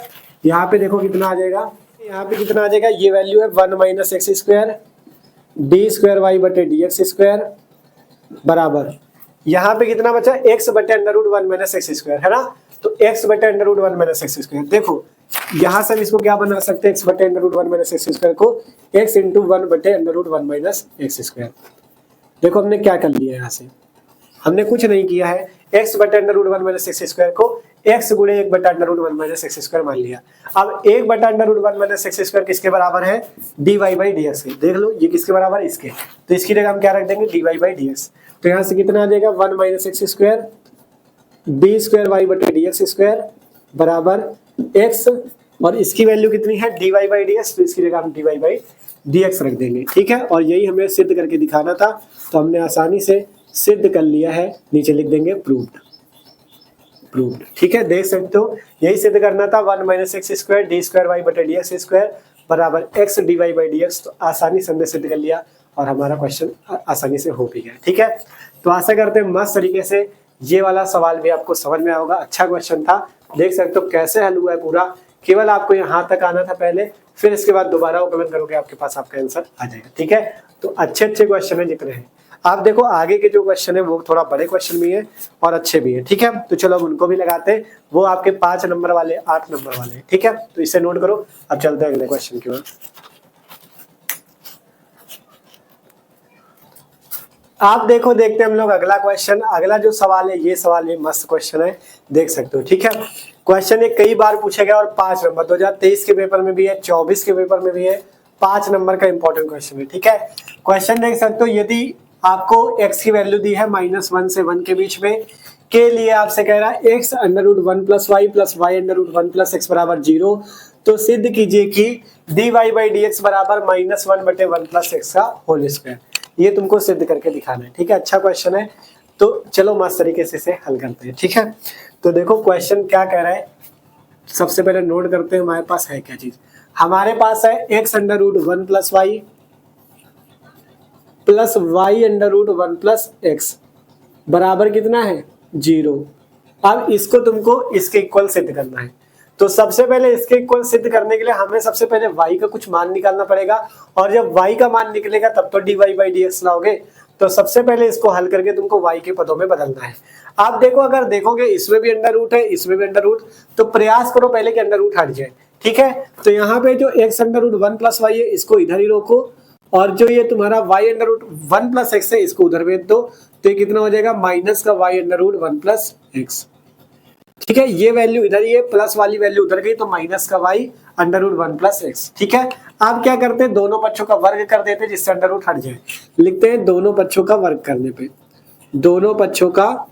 [SPEAKER 1] यहाँ पे देखो कितना आ जाएगा, यहाँ पे कितना आ जाएगा, ये वैल्यू है 1 minus x square d square y बटे डी एक्स स्क्वायर बराबर, यहाँ पे कितना बचा x बटे under root 1 minus x square, है ना। तो x बटे under root 1 minus x square, देखो यहाँ से हम इसको क्या बना सकते हैं, x बटे under root 1 minus x square को x इंटू 1 बटे under root 1 minus x square. देखो हमने क्या कर लिया है, यहाँ से हमने कुछ नहीं किया है, x बटे under root 1 minus x square को x गुणे 1 बटा under root 1 minus x square मान लिया। अब 1 बटा under root 1 minus x square किसके बराबर है, dy बाई dx के। देख लो ये किसके बराबर है, इसके, तो इसकी जगह हम क्या रख देंगे dy बाई dx। तो यहाँ से कितना आ जाएगा 1 minus x square d square y बटे डी एक्स स्क्वायर बराबर x, और इसकी वैल्यू कितनी है dy बाई dx, तो इसकी जगह हम dy बाई dx रख देंगे। ठीक है, और यही हमें सिद्ध करके दिखाना था, तो हमने आसानी से सिद्ध कर लिया है, नीचे लिख देंगे प्रूव्ड। प्रूव्ड, ठीक है, देख सकते हो यही सिद्ध करना था, 1 minus x square d square y बटे डी एक्स स्क्वायर बराबर x dy बाई dx। तो आसानी से हमने सिद्ध कर लिया और हमारा क्वेश्चन आसानी से हो भी गया। ठीक है, तो आशा करते हैं मस्त तरीके से ये वाला सवाल भी आपको समझ में आया होगा। अच्छा क्वेश्चन था, देख सकते हो कैसे हल हुआ है पूरा, केवल आपको यहाँ तक आना था पहले, फिर इसके बाद दोबारा अवकलन करोगे आपके पास आपका आंसर आ जाएगा। ठीक है, तो अच्छे अच्छे क्वेश्चन है जितने हैं। आप देखो आगे के जो क्वेश्चन है वो थोड़ा बड़े क्वेश्चन भी है और अच्छे भी है। ठीक है, तो चलो अब उनको भी लगाते हैं, वो आपके 5 नंबर वाले 8 नंबर वाले। ठीक है, तो इसे नोट करो। अब चलते हैं अगले क्वेश्चन की ओर। आप देखो, देखते हैं हम लोग अगला क्वेश्चन। अगला जो सवाल है, ये सवाल भी मस्त क्वेश्चन है, देख सकते हो। ठीक है, क्वेश्चन ये कई बार पूछा गया और 5 नंबर 2023 के पेपर में भी है, 24 के पेपर में भी है, 5 नंबर का इंपॉर्टेंट क्वेश्चन है। ठीक है, क्वेश्चन देख सकते हो, यदि आपको x की वैल्यू दी है -1 से 1 के बीच में, के लिए आपसे कह रहा है x under root 1 plus y under root 1 plus x बराबर 0, तो सिद्ध कीजिए कि dy बाई dx बराबर -1 बटे 1 प्लस x का होल स्क्वायर। ये तुमको सिद्ध करके दिखाना है। ठीक है, अच्छा क्वेश्चन है, तो चलो मस्त तरीके से इसे हल करते हैं। ठीक है, तो देखो क्वेश्चन क्या कह रहा है, सबसे पहले नोट करते हैं हमारे पास है क्या चीज। हमारे पास है x under root 1 plus y under root 1 plus x बराबर कितना है 0। अब इसको तुमको इसके इक्वल सिद्ध करना है, तो सबसे पहले इसके इक्वल सिद्ध करने के लिए हमें सबसे पहले y का कुछ मान निकालना पड़ेगा, और जब y का मान निकलेगा तब तो dy बाई dx लाओगे। तो सबसे पहले इसको हल करके तुमको y के पदों में बदलना है। आप देखो, अगर देखोगे इसमें भी अंडर रूट है, इसमें भी अंडर रूट, तो प्रयास करो पहले कि अंडर रूट हट जाए। ठीक है, तो यहाँ पे जो x under root 1 plus y है इसको इधर ही रोको, और जो ये तुम्हारा y under root 1 plus x है इसको उधर भेज दो, तो ये कितना हो जाएगा माइनस का y under root 1 plus x। ठीक है, ये वैल्यू इधर ही है, प्लस वाली वैल्यू उधर गई, तो माइनस का y under root 1 plus x। ठीक है, आप क्या करते हैं, दोनों पक्षों का वर्ग कर देते हैं जिससे अंडर रूट हट जाए। लिखते हैं दोनों पक्षों का वर्ग करने पे, दोनों पक्षों का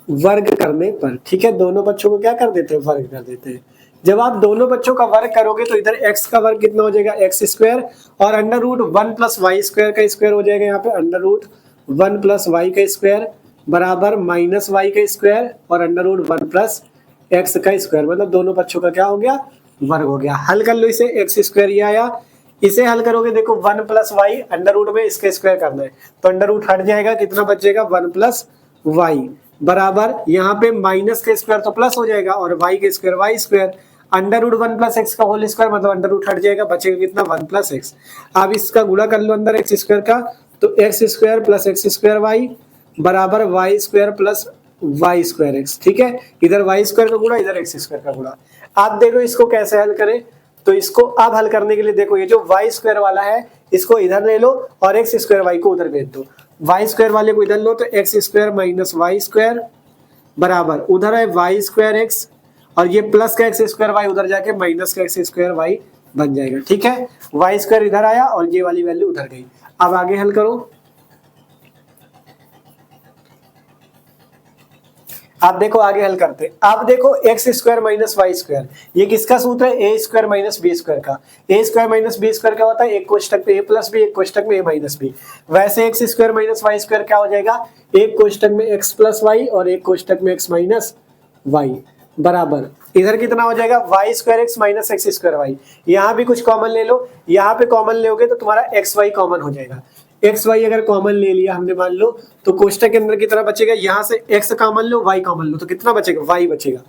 [SPEAKER 1] वर्ग करने पर, ठीक है, दोनों पक्षों को क्या कर देते हैं, वर्ग कर देते हैं। जब आप दोनों बच्चों का वर्ग करोगे तो इधर x का वर्ग कितना हो जाएगा x स्क्वायर, और under root 1 plus y square का स्क्वायर हो जाएगा यहाँ पे अंडर रूट 1 प्लस वाई का स्क्वायर बराबर माइनस वाई का स्क्वायर और अंडर रूट 1 प्लस एक्स का स्क्वायर, मतलब दोनों पक्षों का क्या हो गया, वर्ग हो गया। हल कर लो इसे, एक्स स्क्वायर ये आया, इसे हल करोगे देखो 1 प्लस वाई अंडर रूट में इसका स्क्वायर करना है तो अंडर रूट हट जाएगा, कितना बचेगा 1 प्लस वाई बराबर यहाँ पे माइनस का स्क्वायर तो प्लस हो जाएगा और वाई का square y square, under root 1 plus x का होल स्क्वायर मतलब अंडर रूट हट जाएगा, बचेगा कितना 1 प्लस एक्स। अब इसका गुणा कर लो अंदर एक्स स्क्वायर का, तो x square plus x square y बराबर y square plus y square x. ठीक है, इधर वाई स्क्वायर का गुणा इधर एक्स स्क्वायर का गुणा। आप देखो इसको कैसे हल करें, तो इसको अब हल करने के लिए देखो ये जो वाई स्क्वायर वाला है इसको इधर ले लो और एक्स स्क्वायर वाई को उधर भेज दो। वाई स्क्वायर वाले को इधर लो तो x square minus y square बराबर उधर है वाई स्क्वायर एक्स और ये प्लस का एक्स स्क्वायर वाई उधर जाके माइनस का एक्स स्क्वायर वाई बन जाएगा। ठीक है, वाई स्क्वायर इधर आया और ये वाली वैल्यू उधर गई। अब आगे हल करो, आप देखो आगे हल करते हैं। आप देखो x square minus y square, ये किसका सूत्र है? A square minus b square का। A square minus b square क्या होता है? एक कोष्टक पे ए प्लस बी, एक कोष्टक में ए माइनस बी। वैसे x square minus y square क्या हो जाएगा? एक कोष्टक में एक्स प्लस वाई और एक कोष्टक में एक्स माइनस वाई बराबर इधर कितना हो जाएगा? Y square x minus x square y. यहाँ भी कुछ कॉमन ले लो, यहाँ पे कॉमन लोगे तो तुम्हारा एक्स वाई कॉमन हो जाएगा। एक्स वाई अगर कॉमन ले लिया हमने मान लो, तो कोष्टक के अंदर कितना बचेगा? यहाँ से एक्स कॉमन लो, वाई कॉमन लो, तो कितना बचेगा? वाई बचेगा।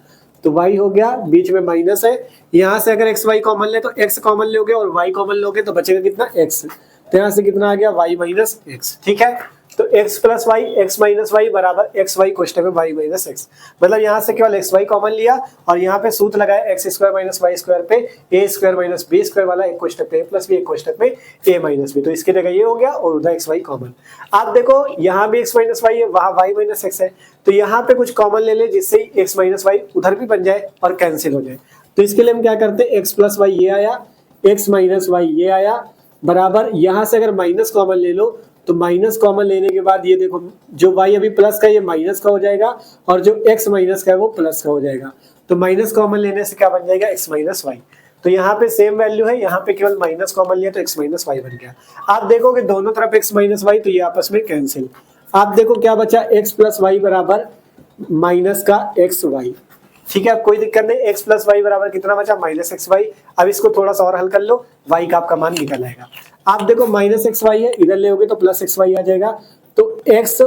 [SPEAKER 1] तो वाई हो गया, बीच में माइनस है। यहाँ से अगर एक्स वाई कॉमन ले तो एक्स कॉमन लोगे और वाई कॉमन लोगे तो बचेगा कितना? एक्स। तो यहाँ से कितना आ गया? Y minus x. ठीक है, तो x plus y x minus y बराबर एक्स वाई कोष्टक में वाई माइनस एक्स। मतलब यहाँ से केवल एक्स वाई कॉमन लिया और यहाँ पे सूत्र लगाया x square minus y square पे a square minus b square वाला, एक कोष्टक पे ए प्लस बी, एक कोष्टक में ए माइनस बी। तो इसकी जगह ये हो गया और उधर एक्स वाई कॉमन। आप देखो यहाँ भी एक्स माइनस वाई है, वहाँ वाई माइनस एक्स है, तो यहाँ पे कुछ कॉमन ले ले जिससे एक्स माइनस वाई उधर भी बन जाए और कैंसिल हो जाए। तो इसके लिए हम क्या करते हैं? एक्स प्लस वाई ये आया, एक्स माइनस वाई ये आया बराबर, यहाँ से अगर माइनस कॉमन ले लो तो माइनस कॉमन लेने के बाद ये देखो जो y अभी प्लस का ये माइनस का हो जाएगा और जो x माइनस का है वो प्लस का हो जाएगा। तो माइनस कॉमन लेने से क्या बन जाएगा? x minus y. तो यहाँ पे सेम वैल्यू है, यहाँ पे केवल माइनस कॉमन लिया तो x माइनस वाई बन गया। आप देखोगे दोनों तरफ x माइनस वाई, तो ये आपस में कैंसिल। आप देखो क्या बचा? x प्लस वाई बराबर माइनस का एक्स वाई। ठीक है, कोई दिक्कत नहीं। x प्लस वाई बराबर कितना बचा? Minus x y. अब इसको थोड़ा सा और हल कर लो, y का आपका मान निकल आएगा। आप देखो माइनस एक्स वाई है, इधर ले होगे तो प्लस एक्स वाई आ जाएगा। तो x,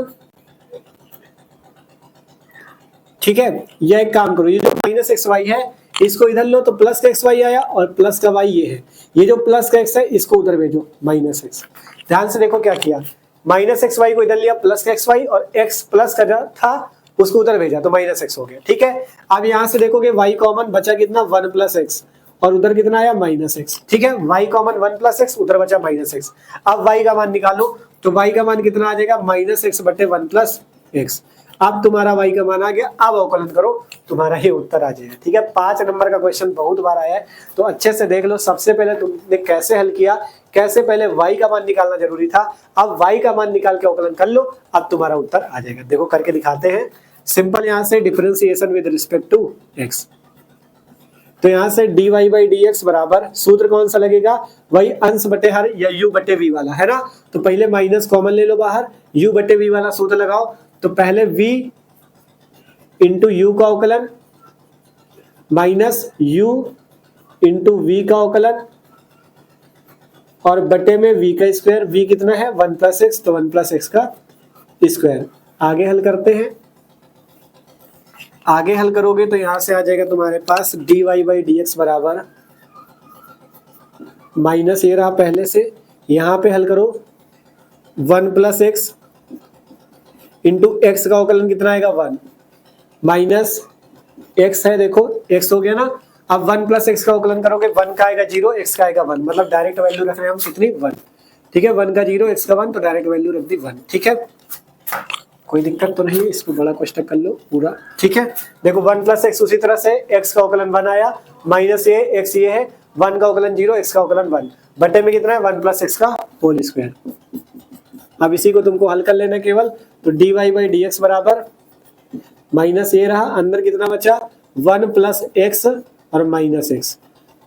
[SPEAKER 1] ठीक है, यह एक काम करो, ये जो माइनस एक्स वाई है इसको इधर लो तो प्लस का एक्स वाई आया और प्लस का वाई ये है। ये जो प्लस का एक्स है इसको उधर भेजो माइनस एक्स। ध्यान से देखो क्या किया, माइनस एक्स वाई को इधर लिया, प्लस का एक्स वाई और एक्स प्लस का जो था उसको उधर भेजा तो माइनस एक्स हो गया। ठीक है, अब यहाँ से देखोगे वाई कॉमन बचा कितना? वन प्लस एक्स और उधर कितना आया? Minus x. ठीक है, y common one plus x, उधर बचा माइनस एक्स। अब y का मान निकालो तो y का मान कितना आ जाएगा? माइनस एक्स बटे वन प्लस एक्स। अब तुम्हारा y का मान आ गया। अब अवकलन करो, तुम्हारा ये उत्तर आ जाएगा। ठीक है, 5 नंबर का क्वेश्चन बहुत बार आया है, तो अच्छे से देख लो। सबसे पहले तुमने कैसे हल किया, कैसे पहले y का मान निकालना जरूरी था, अब y का मान निकाल के अवकलन कर लो, अब तुम्हारा उत्तर आ जाएगा। देखो करके दिखाते हैं सिंपल। यहाँ से differentiation with respect to x, तो यहाँ से dy बाई डी एक्स बराबर सूत्र कौन सा लगेगा? वही अंश बटे हर या u बटे v वाला है ना। तो पहले माइनस कॉमन ले लो बाहर, u बटे v वाला सूत्र लगाओ। तो पहले v इंटू यू का अवकलन माइनस u इंटू v का अवकलन और बटे में v का स्क्वायर। v कितना है? वन प्लस एक्स, तो वन प्लस एक्स का स्क्वायर। आगे हल करते हैं। आगे हल करोगे तो यहां से आ जाएगा तुम्हारे पास dy बाई डी एक्स बराबर माइनस ये रहा पहले से, यहां पे हल करो one plus x into x का अवकलन कितना आएगा? वन माइनस एक्स है, देखो एक्स हो गया ना। अब वन प्लस एक्स का अवकलन करोगे, वन का आएगा जीरो, एक्स का आएगा वन, मतलब डायरेक्ट वैल्यू रख रहे हैं हम कितनी? वन। ठीक है, वन का जीरो एक्स का वन, तो डायरेक्ट वैल्यू रख दी वन। ठीक है, कोई दिक्कत तो नहीं है, इसको बड़ा क्वेश्चन कर लो पूरा। ठीक है, देखो वन प्लस एक्स उसी तरह से एक्स का अवकलन वन आया, माइनस ये एक्स ये है, वन का अवकलन जीरो, एक्स का अवकलन वन, बटे में कितना है? वन प्लस एक्स का होल स्क्वायर। अब इसी को तुमको हल कर लेना केवल। तो dy बाई डी एक्स बराबर माइनस ये रहा, अंदर कितना बचा? वन प्लस एक्स और माइनस एक्स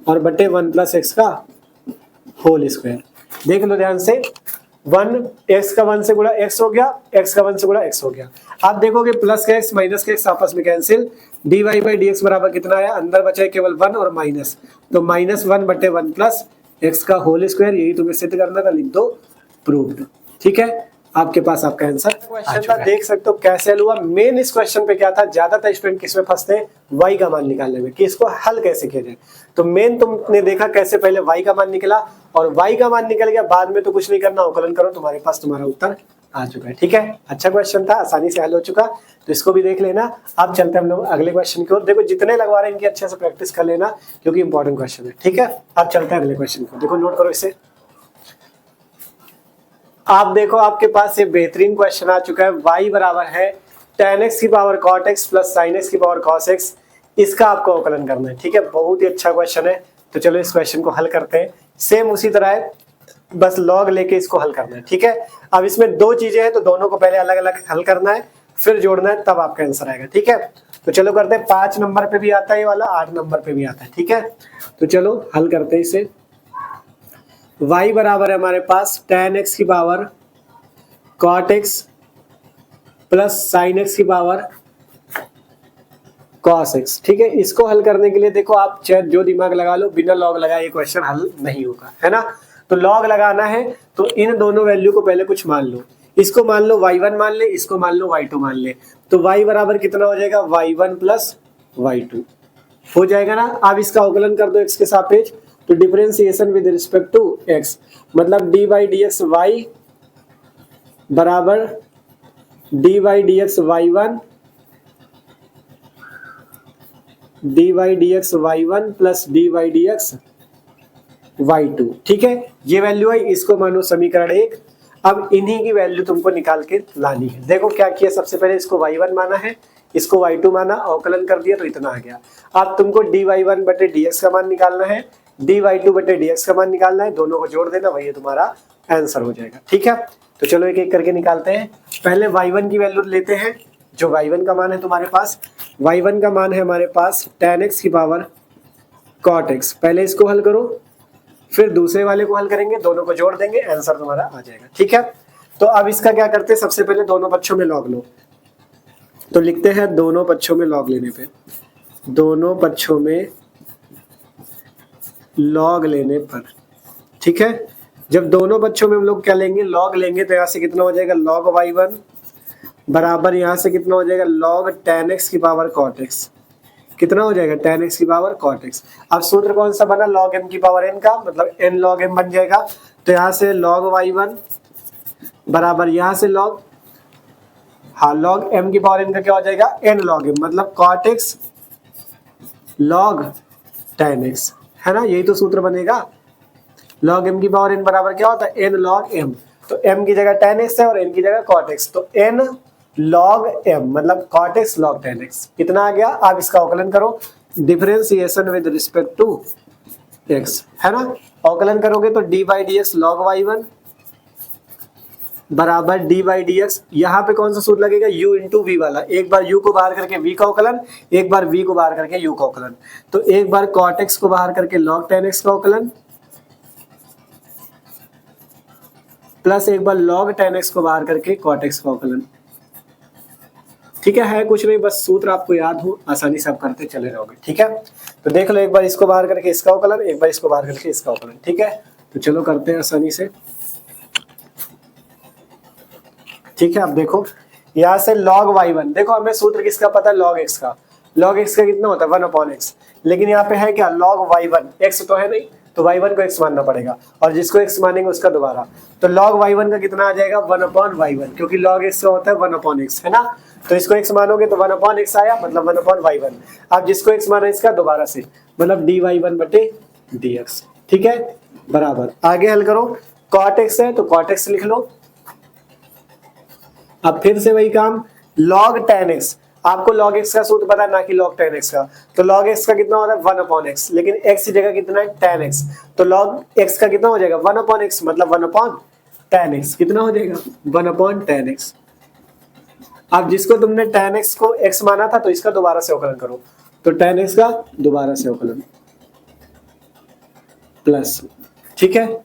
[SPEAKER 1] और बटे वन प्लस एक्स का होल स्क्वायर। देख लो ध्यान से, वन एक्स का वन से गुणा एक्स हो गया, एक्स का वन से गुणा एक्स हो गया। आप देखोगे प्लस का एक्स माइनस का एक्स आपस में cancel. dy by d x बराबर कितना आया? अंदर बचा है केवल वन और माइनस, तो माइनस वन बटे वन प्लस एक्स का होल स्क्वायर। यही तुम्हें सिद्ध करना था, लिख दो प्रूव्ड। ठीक है, आपके पास आपका आंसर क्वेश्चन था। देख सकते हो कैसे हल हुआ। मेन इस क्वेश्चन पे क्या था, ज्यादातर स्टूडेंट किसमें फंसते हैं? y का मान निकालने में, कि इसको हल कैसे किया जाए। तो मेन तुमने देखा कैसे पहले y का मान निकला और y का मान निकल गया, बाद में तो कुछ नहीं करना, अवकलन करो, तुम्हारे पास तुम्हारा उत्तर आ चुका है। ठीक है, अच्छा क्वेश्चन था, आसानी से हल हो चुका, तो इसको भी देख लेना। अब चलते हैं हम लोग अगले क्वेश्चन की ओर। देखो जितने लगवा रहे हैं इनकी अच्छे से प्रैक्टिस कर लेना, क्योंकि इंपॉर्टेंट क्वेश्चन है। ठीक है, अब चलते हैं अगले क्वेश्चन को। देखो नोट करो इसे। आप देखो आपके पास ये बेहतरीन क्वेश्चन आ चुका है। y बराबर है tan x की power cot x plus sin x की पावर cos x, इसका आपको अवकलन करना है। ठीक है, बहुत ही अच्छा क्वेश्चन है, तो चलो इस क्वेश्चन को हल करते हैं। सेम उसी तरह है, बस लॉग लेके इसको हल करना है। ठीक है, अब इसमें दो चीजें हैं, तो दोनों को पहले अलग अलग हल करना है। फिर जोड़ना है, तब आपका आंसर आएगा। ठीक है, तो चलो करते हैं। 5 नंबर पे भी आता है ये वाला, 8 नंबर पे भी आता है। ठीक है, तो चलो हल करते हैं इसे। y बराबर है हमारे पास tan x की power cot x plus sin x की पावर cos x। ठीक है, इसको हल करने के लिए देखो आप चाहे जो दिमाग लगा लो, बिना लॉग लगाए ये क्वेश्चन हल नहीं होगा, है ना। तो लॉग लगाना है तो इन दोनों वैल्यू को पहले कुछ मान लो। इसको मान लो y1 मान ले, इसको मान लो y2 मान ले। तो y बराबर कितना हो जाएगा, y1 प्लस y2 हो जाएगा ना। अब इसका अवकलन कर दो x के सापेक्ष, तो differentiation with respect to x, मतलब dy dx y बराबर dy dx y1 dy dx y1 plus dy dx y2। ठीक है, ये वैल्यू है, इसको मानो समीकरण 1। अब इन्हीं की वैल्यू तुमको निकाल के लानी है। देखो क्या किया, सबसे पहले इसको y1 माना है, इसको y2 माना, अवकलन कर दिया तो इतना आ गया। अब तुमको dy1 बटे dx का मान निकालना है, dy2 बटे dx का मान निकालना है, दोनों को जोड़ देना, वही तुम्हारा आंसर हो जाएगा। ठीक है, तो चलो एक एक करके निकालते हैं। पहले y1 की वैल्यू लेते हैं, जो y1 का मान है तुम्हारे पास, y1 का मान है हमारे पास tan x की पावर cot x। पहले इसको हल करो, फिर दूसरे वाले को हल करेंगे, दोनों को जोड़ देंगे, आंसर तुम्हारा आ जाएगा। ठीक है, तो अब इसका क्या करते हैं, सबसे पहले दोनों पक्षों में लॉग लो। तो लिखते हैं दोनों पक्षों में लॉग लेने पे, दोनों पक्षों में लॉग लेने पर। ठीक है, जब दोनों पक्षों में हम लोग क्या लेंगे, लॉग लेंगे, तो यहाँ से कितना हो जाएगा log y1 बराबर यहाँ से कितना हो जाएगा log tan x की पावर cot x। कितना हो जाएगा tan x की पावर cot x। अब सूत्र कौन सा बना, log m की पावर n का, मतलब n log m बन जाएगा। तो यहाँ से log y1 बराबर यहाँ से log, हाँ log m की पावर n का क्या हो जाएगा n log m, मतलब cot x log tan x, है ना, यही तो सूत्र बनेगा। log m की पावर n बराबर क्या होता है n log m, तो m की जगह tan x है और n की जगह cot x, तो n log m मतलब cot x log tan x। कितना आ गया, आप इसका अवकलन करो, differentiation with respect to x, है ना। अवकलन करोगे तो dy dx log y1 बराबर dy dx, यहाँ पे कौन सा सूत्र लगेगा, u इंटू वी वाला, एक बार u को बाहर करके v का अवकलन, एक बार v को बाहर करके u का अवकलन। तो एक बार cot x को बाहर करके log tan x का अवकलन, प्लस एक बार log tan x को बाहर करके cot x का अवकलन। ठीक है कुछ नहीं, बस सूत्र आपको याद हो, आसानी से आप करते चले रहोगे। ठीक है, तो देख लो, एक बार इसको बाहर करके इसका अवकलन, एक बार इसको बाहर करके इसका अवकलन। ठीक है, तो चलो करते हैं आसानी से। ठीक है, अब देखो यहाँ से log y1, देखो हमें सूत्र किसका पता है, log x का। log x का कितना होता है 1/x, लेकिन यहाँ पे है क्या log y1, x तो है नहीं, तो y1 को x मानना पड़ेगा, और जिसको x मानेंगे उसका दोबारा। तो log y1 का कितना आ जाएगा 1/y1, क्योंकि log x का होता है 1/x, है ना। तो इसको x मानोगे तो 1/x आया, मतलब 1/y1। अब जिसको x माना इसका दोबारा से, मतलब dy1 बटे dx। ठीक है, बराबर, आगे हल करो, cot x है तो cot x लिख लो। अब फिर से वही काम, log tan x, आपको log x का सूत्र पता है ना कि log tan x का, तो log x का कितना होता है 1/x, लेकिन x की जगह कितना है tan x, तो log x का कितना हो जाएगा 1/x, मतलब 1/tan x। कितना हो जाएगा 1/tan x। अब जिसको तुमने tan x को x माना था, तो इसका दोबारा से अवकलन करो, तो tan x का दोबारा से अवकलन प्लस। ठीक है,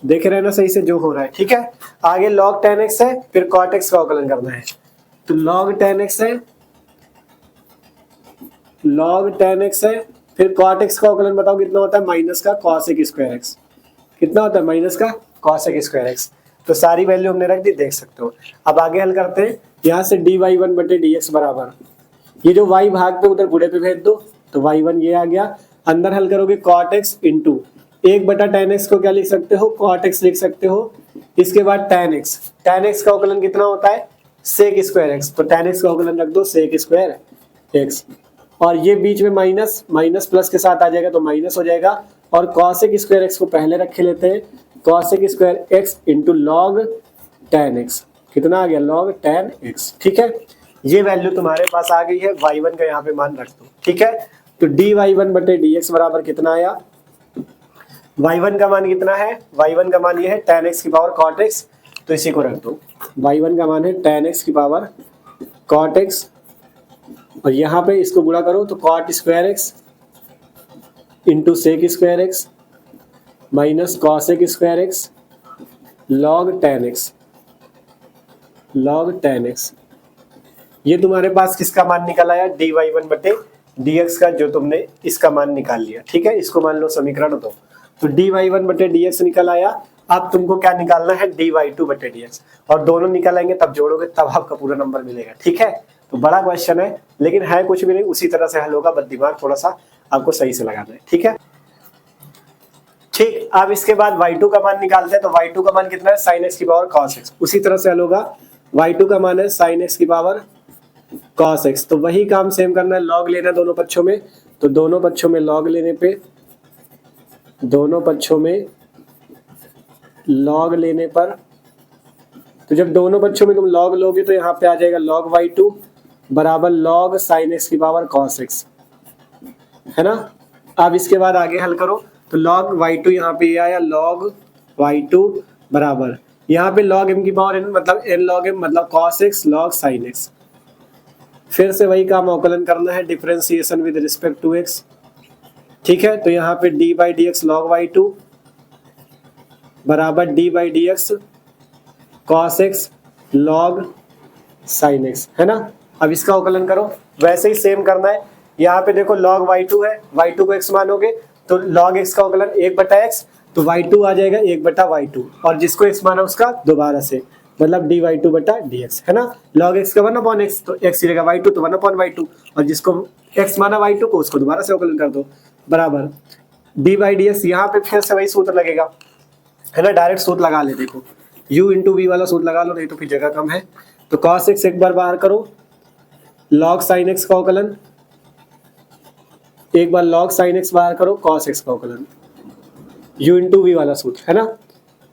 [SPEAKER 1] देख रहे हैं ना सही से जो हो रहा है। ठीक है, आगे log tan x है, फिर cot x का अवकलन करना है, तो log tan x है, log tan x है, फिर cot x का अवकलन बताओ कितना होता है, माइनस का cos स्क्वायर x। कितना होता है माइनस का cos स्क्वायर x। तो सारी वैल्यू हमने रख दी, देख सकते हो। अब आगे हल करते हैं, यहाँ से dy1 बटे dx बराबर, ये जो y भाग पे उधर बूढ़े पे भेज दो, तो y1 ये आ गया, अंदर हल करोगे cot x into 1/tan x को क्या लिख सकते हो, cot x लिख सकते हो। इसके बाद tan x का अवकलन कितना होता है sec स्क्वायर x, तो tan x का अवकलन रख दो sec स्क्वायर x, और ये बीच में माइनस, माइनस प्लस के साथ आ जाएगा तो माइनस हो जाएगा, और cosec स्क्वायर x को पहले रखे लेते हैं, cosec square x into log tan x। कितना आ गया log tan x। ठीक है, ये वैल्यू तुम्हारे पास आ गई है, y1 का यहाँ पे मान रख दो। ठीक है, तो dy1 बटे dx बराबर कितना आया, y1 का मान कितना है, y1 का मान ये है tan x की पावर cot x, तो इसी को रख दो। y1 का मान है tan x की पावर कॉट एक्स, और यहाँ पे इसको गुणा करो तो cot square x into sec square x minus cosec square x log tan x, log tan x. ये तुम्हारे पास किसका मान निकल आया, डी वाई वन बटे डी एक्स का, जो तुमने इसका मान निकाल लिया। ठीक है, इसको मान लो समीकरण दो, तो डी वाई वन बटे डी एक्स निकल आया। अब तुमको क्या निकालना है, डी वाई टू बटे डी एक्स, और दोनों निकल आएंगे तब जोड़ोगे तब आपका पूरा नंबर मिलेगा। ठीक है, तो बड़ा क्वेश्चन है लेकिन है कुछ भी नहीं, उसी तरह से हल होगा, बस दिमाग थोड़ा सा आपको सही से लगाना है। ठीक है, ठीक। अब इसके बाद y2 का मान निकालते हैं, तो y2 का मान कितना है, sin x की पावर cos x। उसी तरह से हल होगा, y2 का मान है sin x की पावर cos x, तो वही काम सेम करना है, log लेना दोनों पक्षों में, तो दोनों पक्षों में log लेने पे, दोनों पक्षों में log लेने पर, तो जब दोनों पक्षों में तुम log लोगे तो यहाँ पे आ जाएगा log y2 बराबर log sin x की पावर cos x, है ना। अब इसके बाद आगे हल करो, तो log y2 यहाँ पे आया, log y2 बराबर यहाँ पे log m की पावर n मतलब n log m मतलब cos x log sin x। फिर से वही काम अवकलन करना है, differentiation with respect to x। ठीक है, तो यहाँ पे d by d x log y2 बराबर d by d x cos x log sin x, है ना। अब इसका अवकलन करो, वैसे ही सेम करना है। यहाँ पे देखो log y2 है, y2 को x मानोगे तो log x का अवकलन 1 बटा x, तो y2 आ जाएगा 1 बटा y2, और जिसको x माना उसका दोबारा से मतलब dy y2 बटा dx, है ना। log x का 1 अपॉन x, तो x की जगह y2 तो 1 अपॉन y2, और जिसको x माना y2 को उसको दोबारा से अवकलन कर दो, बराबर dy dx। यहाँ पे फिर से वही सूत्र लगेगा, है ना, डायरेक्ट सूत्र लगा ले। देखो u इंटू वी वाला सूत्र लगा लो, नहीं तो फिर जगह कम है। तो cos x एक बार बाहर करो, log sin x का अवकलन, एक बार log sin x बाहर करो, cos x का अवकलन, u इंटू वी वाला सूत्र, है ना,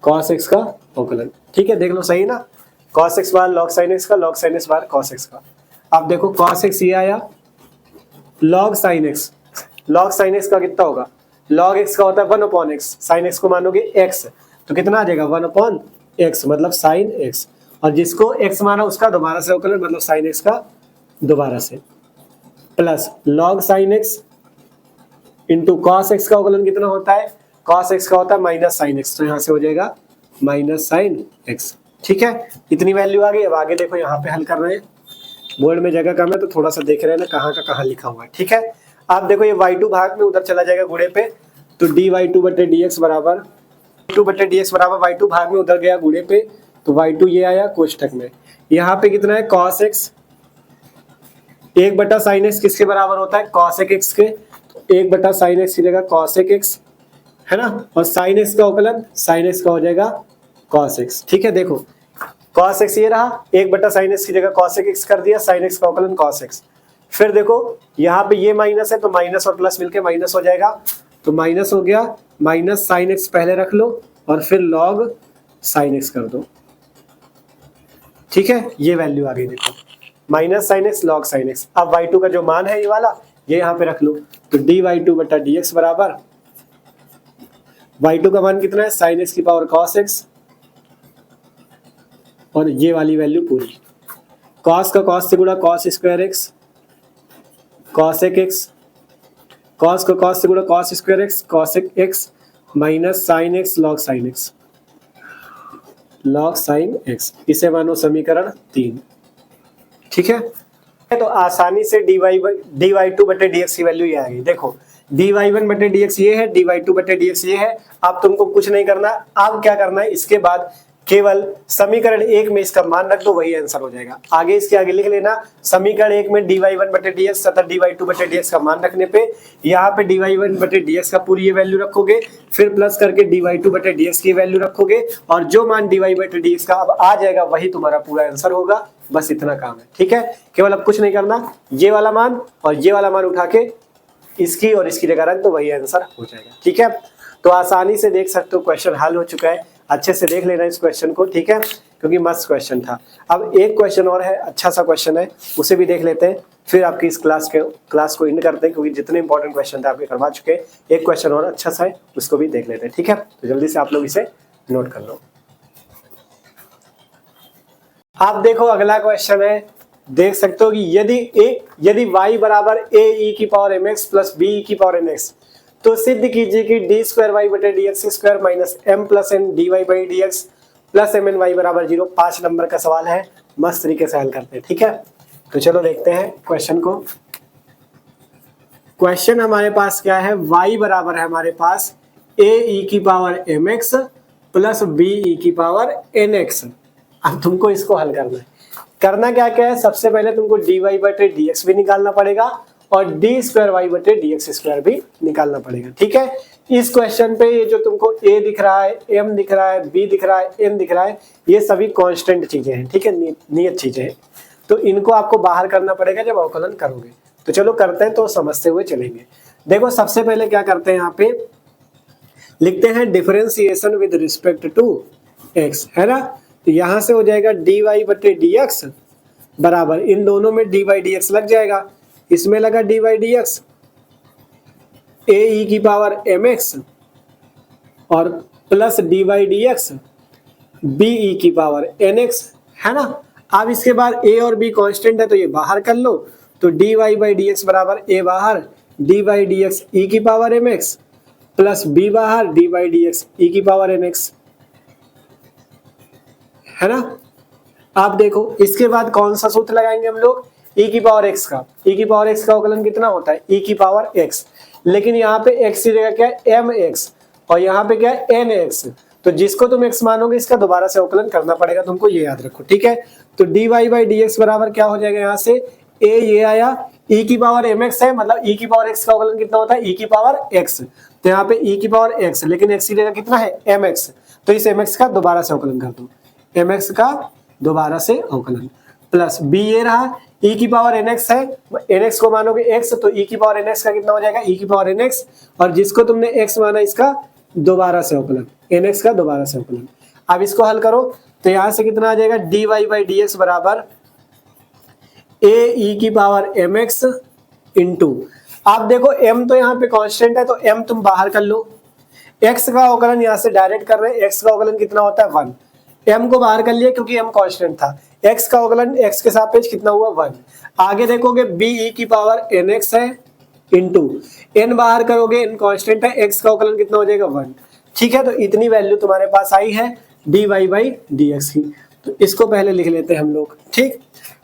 [SPEAKER 1] cos x का अवकलन। ठीक है, देख लो सही ना, cos x बाहर log sin x का, log sin x बाहर cos x का। अब देखो cos x ये आया, log sin x, log sin x का कितना होगा, log x का होता है 1 अपॉन x, sin x को मानोगे x, तो कितना आ जाएगा 1 अपॉन x मतलब sin x, और जिसको x माना उसका दोबारा से अवकलन मतलब sin x का दोबारा से, plus log sin x into cos x का अवकलन कितना होता है, कॉस एक्स का होता है माइनस साइन एक्स, तो यहाँ से हो जाएगा माइनस साइन एक्स। ठीक है, इतनी वैल्यू आ गई। अब आगे देखो, यहाँ पे हल कर रहे हैं, बोर्ड में जगह कम है तो थोड़ा सा देख रहे हैं ना कहाँ का कहाँ लिखा हुआ है। ठीक है, आप देखो ये y2 भाग में उधर चला जाएगा गुणे पे, तो डी वाई टू बटे डी एक्स बराबर y2 भाग में उधर गया गुणे पे, तो y2 ये आया कोष्टक में। यहाँ पे कितना है कॉस एक्स, 1 बटा साइन एक्स किसके बराबर होता है, कॉसेक एक्स के, 1 बटा साइन एक्स की जगह कॉसेक एक्स, है ना, और साइन एक्स का अवकलन साइन एक्स का हो जाएगा कॉस एक्स। ठीक है, देखो कॉस एक्स ये रहा, 1 बटा साइन एक्स की जगह कॉसेक एक्स कर दिया, साइन एक्स का अवकलन कॉस एक्स। फिर देखो यहाँ पे ये माइनस है तो माइनस और प्लस मिलके माइनस हो जाएगा, तो माइनस हो गया, माइनस साइन एक्स पहले रख लो और फिर लॉग साइन एक्स कर दो। ठीक है, ये वैल्यू आ गई, देखो minus sine x log sine x. अब y2 का जो मान है ये वाला, ये यहाँ पे रख लो, तो डी वाई टू बटा डी एक्स बराबर y2 का मान कितना है, साइन एक्स की पावर कॉस एक्स, और ये वाली वैल्यू पूरी, कॉस का कॉस से गुणा cos square x, cosec x, cos का कॉस से गुणा cos square x, cosec x minus sine x log sine x, log sine x. इसे मानो समीकरण 3। ठीक है, तो आसानी से डी वाई टू बटे डी एक्स की वैल्यू ये आ गई। देखो डी वाई वन बटे डी एक्स ये है, डी वाई टू बटे डी एक्स ये है। अब तुमको कुछ नहीं करना, अब क्या करना है, इसके बाद केवल समीकरण 1 में इसका मान रख दो, वही आंसर हो जाएगा। आगे इसके आगे लिख लेना, समीकरण 1 में डी वाई वन बटे डी एक्स तथा डी वाई टू बटे डी एक्स का मान रखने पे यहाँ पे डी वाई वन बटे डी एक्स का पूरी ये वैल्यू रखोगे, फिर प्लस करके डी वाई टू बटे डी एक्स की वैल्यू रखोगे, और जो मान डी वाई बटे डी एक्स का अब आ जाएगा वही तुम्हारा पूरा आंसर होगा। बस इतना काम है। ठीक है, केवल अब कुछ नहीं करना, ये वाला मान और ये वाला मान उठा के इसकी और इसकी जगह रख दो, वही आंसर हो जाएगा। ठीक है, तो आसानी से देख सकते हो क्वेश्चन हल हो चुका है। अच्छे से देख लेना इस क्वेश्चन को, ठीक है, क्योंकि मस्त क्वेश्चन था। अब एक क्वेश्चन और है, अच्छा सा क्वेश्चन है, उसे भी देख लेते हैं, फिर आपकी इस क्लास को एंड करते हैं, क्योंकि जितने इंपॉर्टेंट क्वेश्चन थे आपके करवा चुके हैं। एक क्वेश्चन और अच्छा सा है, उसको भी देख लेते हैं। ठीक है, तो जल्दी से आप लोग इसे नोट कर लो। आप देखो अगला क्वेश्चन है, देख सकते हो कि यदि y बराबर a e की power mx plus b e की पावर nx, तो सिद्ध कीजिए कि डी स्क्वायर वाई बटे d x square minus m plus n d y by d x plus m n y बराबर 0। 5 नंबर का सवाल है, मस्त तरीके से हल करते हैं। ठीक है, तो चलो देखते हैं क्वेश्चन को। क्वेश्चन हमारे पास क्या है, y बराबर है हमारे पास a e की power mx plus b e की पावर nx। अब तुमको इसको हल करना क्या क्या है, सबसे पहले तुमको dy बटे dx भी निकालना पड़ेगा और डी स्क्वायर वाई बटे डी एक्स स्क्वायर भी निकालना पड़ेगा। ठीक है, इस क्वेश्चन पे ये जो तुमको a दिख रहा है, m दिख रहा है, b दिख रहा है, n दिख रहा है, ये सभी कांस्टेंट चीजें हैं। ठीक है, नियत चीजें हैं, तो इनको आपको बाहर करना पड़ेगा जब अवकलन करोगे। तो चलो करते हैं, तो समझते हुए चलेंगे। देखो सबसे पहले क्या करते हैं, यहाँ पे लिखते हैं differentiation with respect to x, है ना। तो यहाँ से हो जाएगा dy बटे dx बराबर, इन दोनों में dy dx लग जाएगा, इसमें लगा dy dx a e की पावर mx और plus dy dx b e की पावर nx, है ना। अब इसके बाद a और b कांस्टेंट है तो ये बाहर कर लो, तो dy बाई dx बराबर a बाहर dy dx e की पावर mx प्लस b बाहर dy dx e की पावर nx, है ना। आप देखो इसके बाद कौन सा सूत्र लगाएंगे हम लोग, e की पावर x का। e की पावर x का अवकलन कितना होता है, e की पावर x, लेकिन यहाँ पे x की जगह क्या है mx और यहाँ पे क्या है nx, तो जिसको तुम x मानोगे इसका दोबारा से अवकलन करना पड़ेगा तुमको, ये याद रखो। ठीक है, तो dy बाई dx बराबर क्या हो जाएगा, यहाँ से a ये आया, e की पावर mx है, मतलब e की पावर x का अवकलन कितना होता है, e की पावर x, तो यहाँ पे e की पावर x, लेकिन x की जगह कितना है mx, तो इस mx का दोबारा से अवकलन कर दो, mx का दोबारा से अवकलन, प्लस b ये रहा, e की पावर nx है, nx को मानोगे x तो e की पावर nx का कितना हो जाएगा, e की पावर nx, और जिसको तुमने x माना इसका दोबारा से अवकलन, nx का दोबारा से अवकलन। अब इसको हल करो तो यहाँ से कितना आ जाएगा, dy बाई dx बराबर a e की पावर mx इंटू, आप देखो m तो यहाँ पे कांस्टेंट है तो m तुम बाहर कर लो, x का अवकलन यहाँ से डायरेक्ट कर रहे हैं, x का अवकलन कितना होता है 1, m को बाहर कर लिया क्योंकि m कांस्टेंट था, x का अवकलन x के सापेक्ष कितना हुआ 1। आगे देखोगे b e की पावर nx है इंटू n बाहर करोगे, n कांस्टेंट है, x का अवकलन कितना हो जाएगा 1। ठीक है, तो इतनी वैल्यू तुम्हारे पास आई है dy बाई dx की, तो इसको पहले लिख लेते हैं हम लोग। ठीक,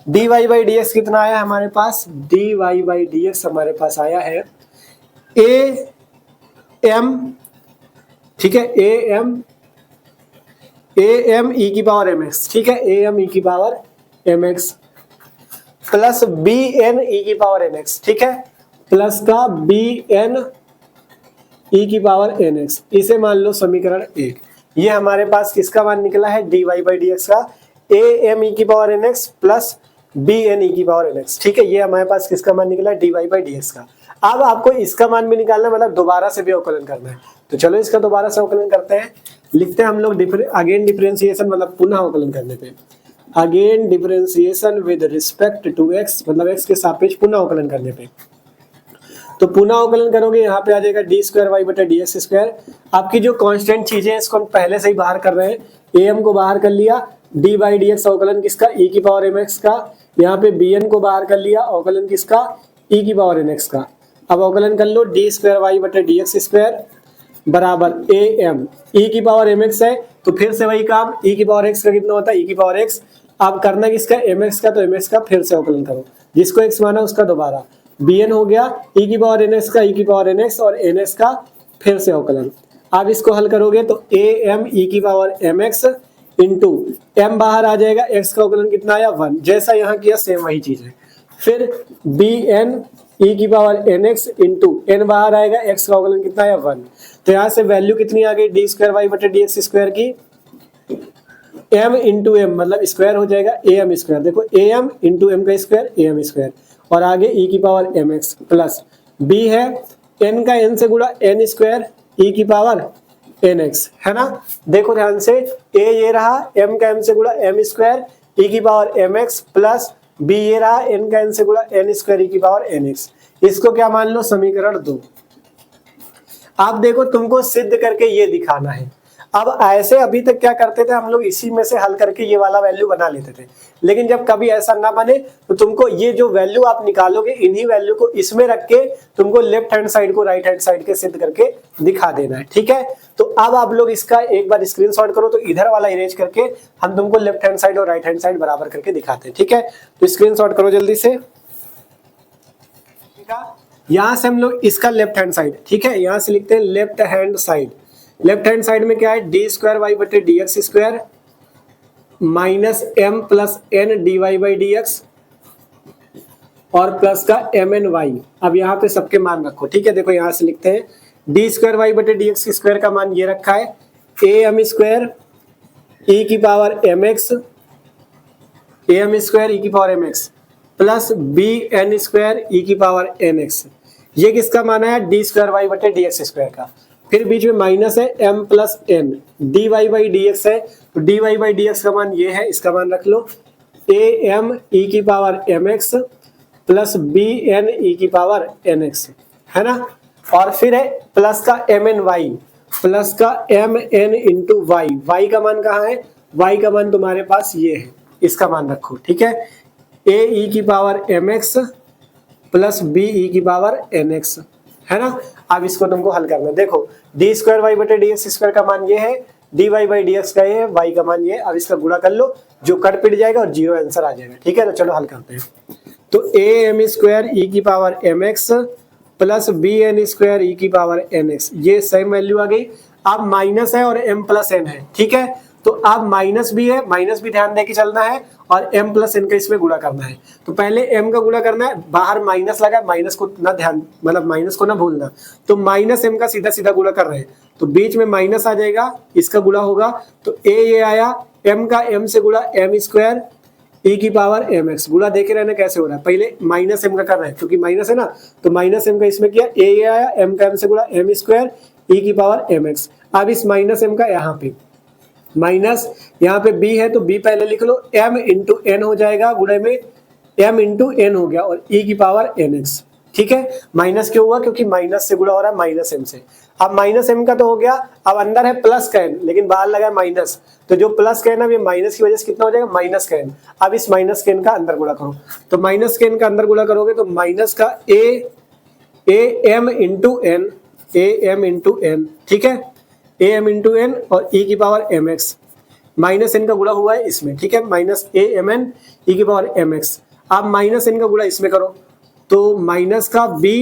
[SPEAKER 1] dy बाई dx कितना आया हमारे पास, dy बाई dx हमारे पास आया है am, ठीक है, am e की पावर mx, ठीक है, am e की power mx plus bn e की पावर nx, ठीक है, प्लस का bn e की पावर nx, इसे मान लो समीकरण 1। ये हमारे पास किसका मान निकला है, dy बाई dx का am e की power nx plus bn e की पावर nx। ठीक है, ये हमारे पास किसका मान निकला है, dy बाई dx का। अब आपको इसका मान भी निकालना है, मतलब दोबारा से भी अवकलन करना है, तो चलो इसका दोबारा से अवकलन करते हैं। लिखते हैं हम लोग अगेन डिफरेंशिएशन, मतलब पुनः अवकलन करने पे, again differentiation with respect to x, मतलब x के सापेक्ष पुनः अवकलन करने पे। तो पुनः अवकलन करोगे, यहाँ पे आ जाएगा डी स्क्वायर वाई बटे डी एक्स स्क्वायर। आपकी जो कांस्टेंट चीजें हैं इसको हम पहले से ही बाहर कर रहे हैं, am को बाहर कर लिया, डी बाई डी एक्स अवकलन किसका, e की पावर mx का, यहाँ पे bn को बाहर कर लिया, अवकलन किसका, e की पावर nx का। अब अवकलन कर लो, डी स्क्वायर वाई बटे डी एक्स स्क्वायर बराबर am, e की पावर mx है तो फिर से वही काम, e की पावर x का कितना होता है, e की पावर x। अब करना किसका, mx का, तो mx का फिर से अवकलन करो, जिसको x माना उसका दोबारा, bn हो गया e की पावर nx का, e की पावर nx और nx का फिर से अवकलन। अब इसको हल करोगे तो am e की पावर mx इंटू m बाहर आ जाएगा, x का अवकलन कितना आया 1, जैसा यहाँ किया सेम वही चीज है। फिर bn e की पावर nx इंटू n बाहर आएगा, x का अवकलन कितना आया 1, तो यहाँ से वैल्यू कितनी आ गई, डी स्क्वायर वाई बटे डी एक्स स्क्वायर की m इंटू एम, मतलब स्क्वायर हो जाएगा am स्क्वायर, देखो am इंटू एम का स्क्वायर am स्क्वायर, और आगे e की पावर mx प्लस b है n का n से गुणा n स्क्वायर e की पावर nx, है ना। देखो ध्यान से, a ये रहा, m का m से गुणा m स्क्वायर e की पावर mx प्लस b ये रहा, n का n से गुणा n स्क्वायर e की पावर nx। इसको क्या मान लो, समीकरण 2। आप देखो तुमको सिद्ध करके ये दिखाना है। अब ऐसे अभी तक क्या करते थे हम लोग, इसी में से हल करके ये वाला वैल्यू बना लेते थे, लेकिन जब कभी ऐसा ना बने तो तुमको ये जो वैल्यू आप निकालोगे इन्हीं वैल्यू को इसमें रख के तुमको लेफ्ट हैंड साइड को राइट हैंड साइड के सिद्ध करके दिखा देना है, ठीक है। तो अब आप लोग इसका एक बार स्क्रीनशॉट करो, तो इधर वाला इरेज करके हम तुमको लेफ्ट हैंड साइड और राइट हैंड साइड बराबर करके दिखाते हैं, ठीक है। तो स्क्रीनशॉट करो जल्दी से। यहां से हम लोग इसका लेफ्ट हैंड साइड, ठीक है, यहां से लिखते हैं left hand side. Left hand side में क्या है, डी स्क्वायर वाई बटे d x square minus m plus n d y by d x और प्लस का एम एन वाई। अब यहाँ पे सबके मान रखो, ठीक है। देखो यहाँ से लिखते हैं डी स्क्वायर वाई बटे डी एक्स स्क्वायर का मान ये रखा है ए एम स्क्वायर ई की power m x, a m square e की power m x plus b n square e की पावर एन एक्स। ये किसका मान है, डी स्क्वायर वाई बटे डी एक्स स्क्वायर का। फिर बीच में माइनस है m plus n, d y by d x है, तो d y by d x का मान ये है, इसका मान रख लो ए एम ई की power m x plus b n e की पावर एन एक्स, है ना। और फिर है प्लस का एम एन वाई, प्लस का m n into y. Y का मान कहाँ है, वाई का मान तुम्हारे पास ये है, इसका मान रखो, ठीक है। ए ई की power m x plus b e की पावर एन एक्स, है ना। अब इसको तुमको हल करना है। देखो डी स्क्वायर वाई बटे डी एक्स स्क्वायर का मान ये है, d y by d x का ये है, वाई का मान ये है। अब इसका गुणा कर लो, जो कट पिट जाएगा और जीरो आंसर आ जाएगा, ठीक है। तो चलो हल करते हैं। तो ए एम स्क्वायर ई की power m x plus b n square e की पावर एन एक्स, ये सेम वैल्यू आ गई। अब माइनस है और एम प्लस एन है, ठीक है। तो अब माइनस भी है, माइनस भी ध्यान दे के चलना है और m प्लस एन का इसमें गुणा करना है। तो पहले m का गुणा करना है, बाहर माइनस लगा, माइनस को ना ध्यान, मतलब माइनस को ना भूलना। तो माइनस m का सीधा सीधा गुणा कर रहे हैं, तो बीच में माइनस आ जाएगा, इसका गुणा होगा तो a ये आया, m का m से गुणा m स्क्वायर e की पावर mx। गुणा देखे रहना कैसे हो रहा है, पहले माइनस m का कर रहे हैं क्योंकि माइनस है ना, तो माइनस m का इसमें किया, a ये आया, m का m से गुणा m स्क्वायर e की पावर mx। अब इस माइनस m का यहाँ पे माइनस, यहाँ पे b है तो b पहले लिख लो, m इंटू एन हो जाएगा, गुणे में m इंटू एन हो गया और e की पावर nx, ठीक है। माइनस क्यों हुआ, क्योंकि माइनस से गुणा हो रहा है माइनस m से। अब माइनस m का तो हो गया, अब अंदर है प्लस का n, लेकिन बाहर लगा है माइनस, तो जो प्लस का n है ये माइनस की वजह से कितना हो जाएगा, माइनस का n। अब इस माइनस के n का अंदर गुणा करो, तो माइनस के n का अंदर गुणा करोगे तो माइनस का a m into n, a m into n, ठीक है, ए एम इंटू एन और e की power m x. Minus n का गुणा हुआ है इसमें, ठीक है, minus a m n e की पावर एम एक्स। अब माइनस एन का गुणा इसमें करो, तो माइनस का बी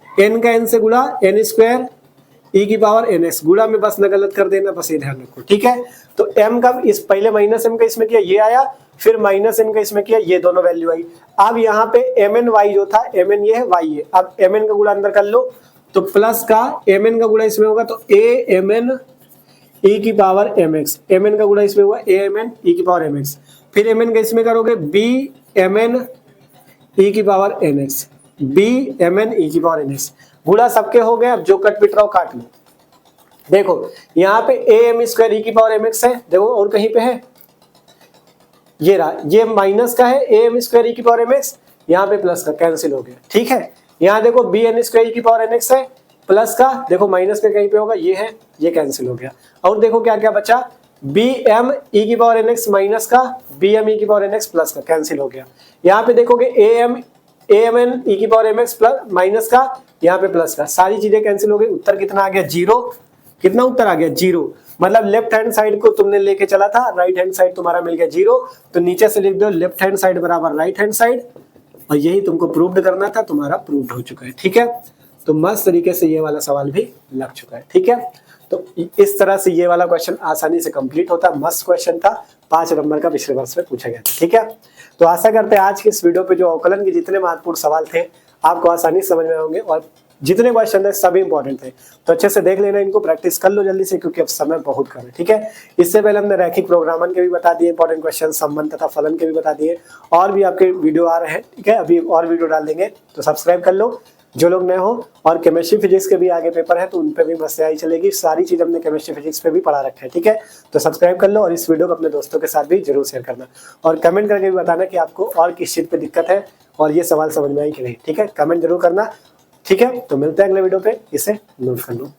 [SPEAKER 1] एन का एन से गुणा एन स्क्वायर ई की पावर एन एक्स। गुणा में बस न गलत कर देना, बस ये ध्यान रखो, ठीक है। तो m का इस पहले माइनस m का इसमें किया, ये आया, फिर माइनस n का इसमें किया, ये दोनों वैल्यू आई। अब यहाँ पे एम एन वाई जो था, एम एन ये है, वाई है। अब एम एन का गुणा अंदर कर लो, तो प्लस का एम एन का गुणा इसमें होगा तो ए एम एन ई की power m x, m n का गुणा इसमें हुआ ए एम एन ई की पावर एम एक्स। फिर एम एन का इसमें करोगे बी एम एन ई की power n x, b m n e की पावर एन एक्स। गुणा सबके हो गए, अब जो कट पिट रहा हो काट लो। देखो यहाँ पे ए एम स्क्वायर ई की पावर एम एक्स है, देखो और कहीं पे है, ये रहा, ये माइनस का है ए एम स्क्वायर ई की पावर एम एक्स, यहाँ पे प्लस का कैंसिल हो गया, ठीक है। यहाँ देखो बी एन स्क्वायर ई की पावर एन एक्स है, प्लस का देखो माइनस का कहीं पे होगा, ये है, ये कैंसिल हो गया। और देखो क्या क्या बचा, बी एम ई की पावर एन एक्स माइनस का बी एम ई की पावर एन एक्स प्लस का कैंसिल हो गया। यहाँ पे देखोगे ए एम एन ई की power m x plus minus का, यहाँ पे प्लस का, सारी चीजें कैंसिल हो गई। उत्तर कितना आ गया, जीरो। कितना उत्तर आ गया, जीरो। मतलब लेफ्ट हैंड साइड को तुमने लेके चला था, राइट हैंड साइड तुम्हारा मिल गया जीरो। तो नीचे से लिख दो लेफ्ट हैंड साइड बराबर राइट हैंड साइड, और यही तुमको प्रूव्ड करना था, तुम्हारा प्रूव्ड हो चुका है, ठीक है। तो मस्त तरीके से ये वाला सवाल भी लग चुका है, ठीक है। तो इस तरह से ये वाला क्वेश्चन आसानी से कंप्लीट होता। मस्त क्वेश्चन था, 5 नंबर का पिछले वर्ष में पूछा गया था, ठीक है। तो आशा करते हैं आज के इस वीडियो पे जो अवकलन के जितने महत्वपूर्ण सवाल थे आपको आसानी से समझ में होंगे, और जितने क्वेश्चन थे सभी इंपॉर्टेंट थे। तो अच्छे से देख लेना, इनको प्रैक्टिस कर लो जल्दी से, क्योंकि अब समय बहुत कम है, ठीक है। इससे पहले हमने रैखिक प्रोग्रामन के भी बता दिए इंपॉर्टेंट क्वेश्चन, संबंध तथा फलन के भी बता दिए, और भी आपके वीडियो आ रहे हैं, ठीक है। अभी और वीडियो डाल देंगे, तो सब्सक्राइब कर लो जो लोग नए हो। और केमिस्ट्री फिजिक्स के भी आगे पेपर है, तो उन पे भी मस्त आई चलेगी, सारी चीज हमने केमिस्ट्री फिजिक्स पे भी पढ़ा रखा है, ठीक है। तो सब्सक्राइब कर लो और इस वीडियो को अपने दोस्तों के साथ भी जरूर शेयर करना, और कमेंट करके भी बताना कि आपको और किस चीज पे दिक्कत है और ये सवाल समझ में आई कि नहीं, ठीक है। कमेंट जरूर करना, ठीक है। तो मिलते हैं अगले वीडियो पे, इसे नोट कर लो।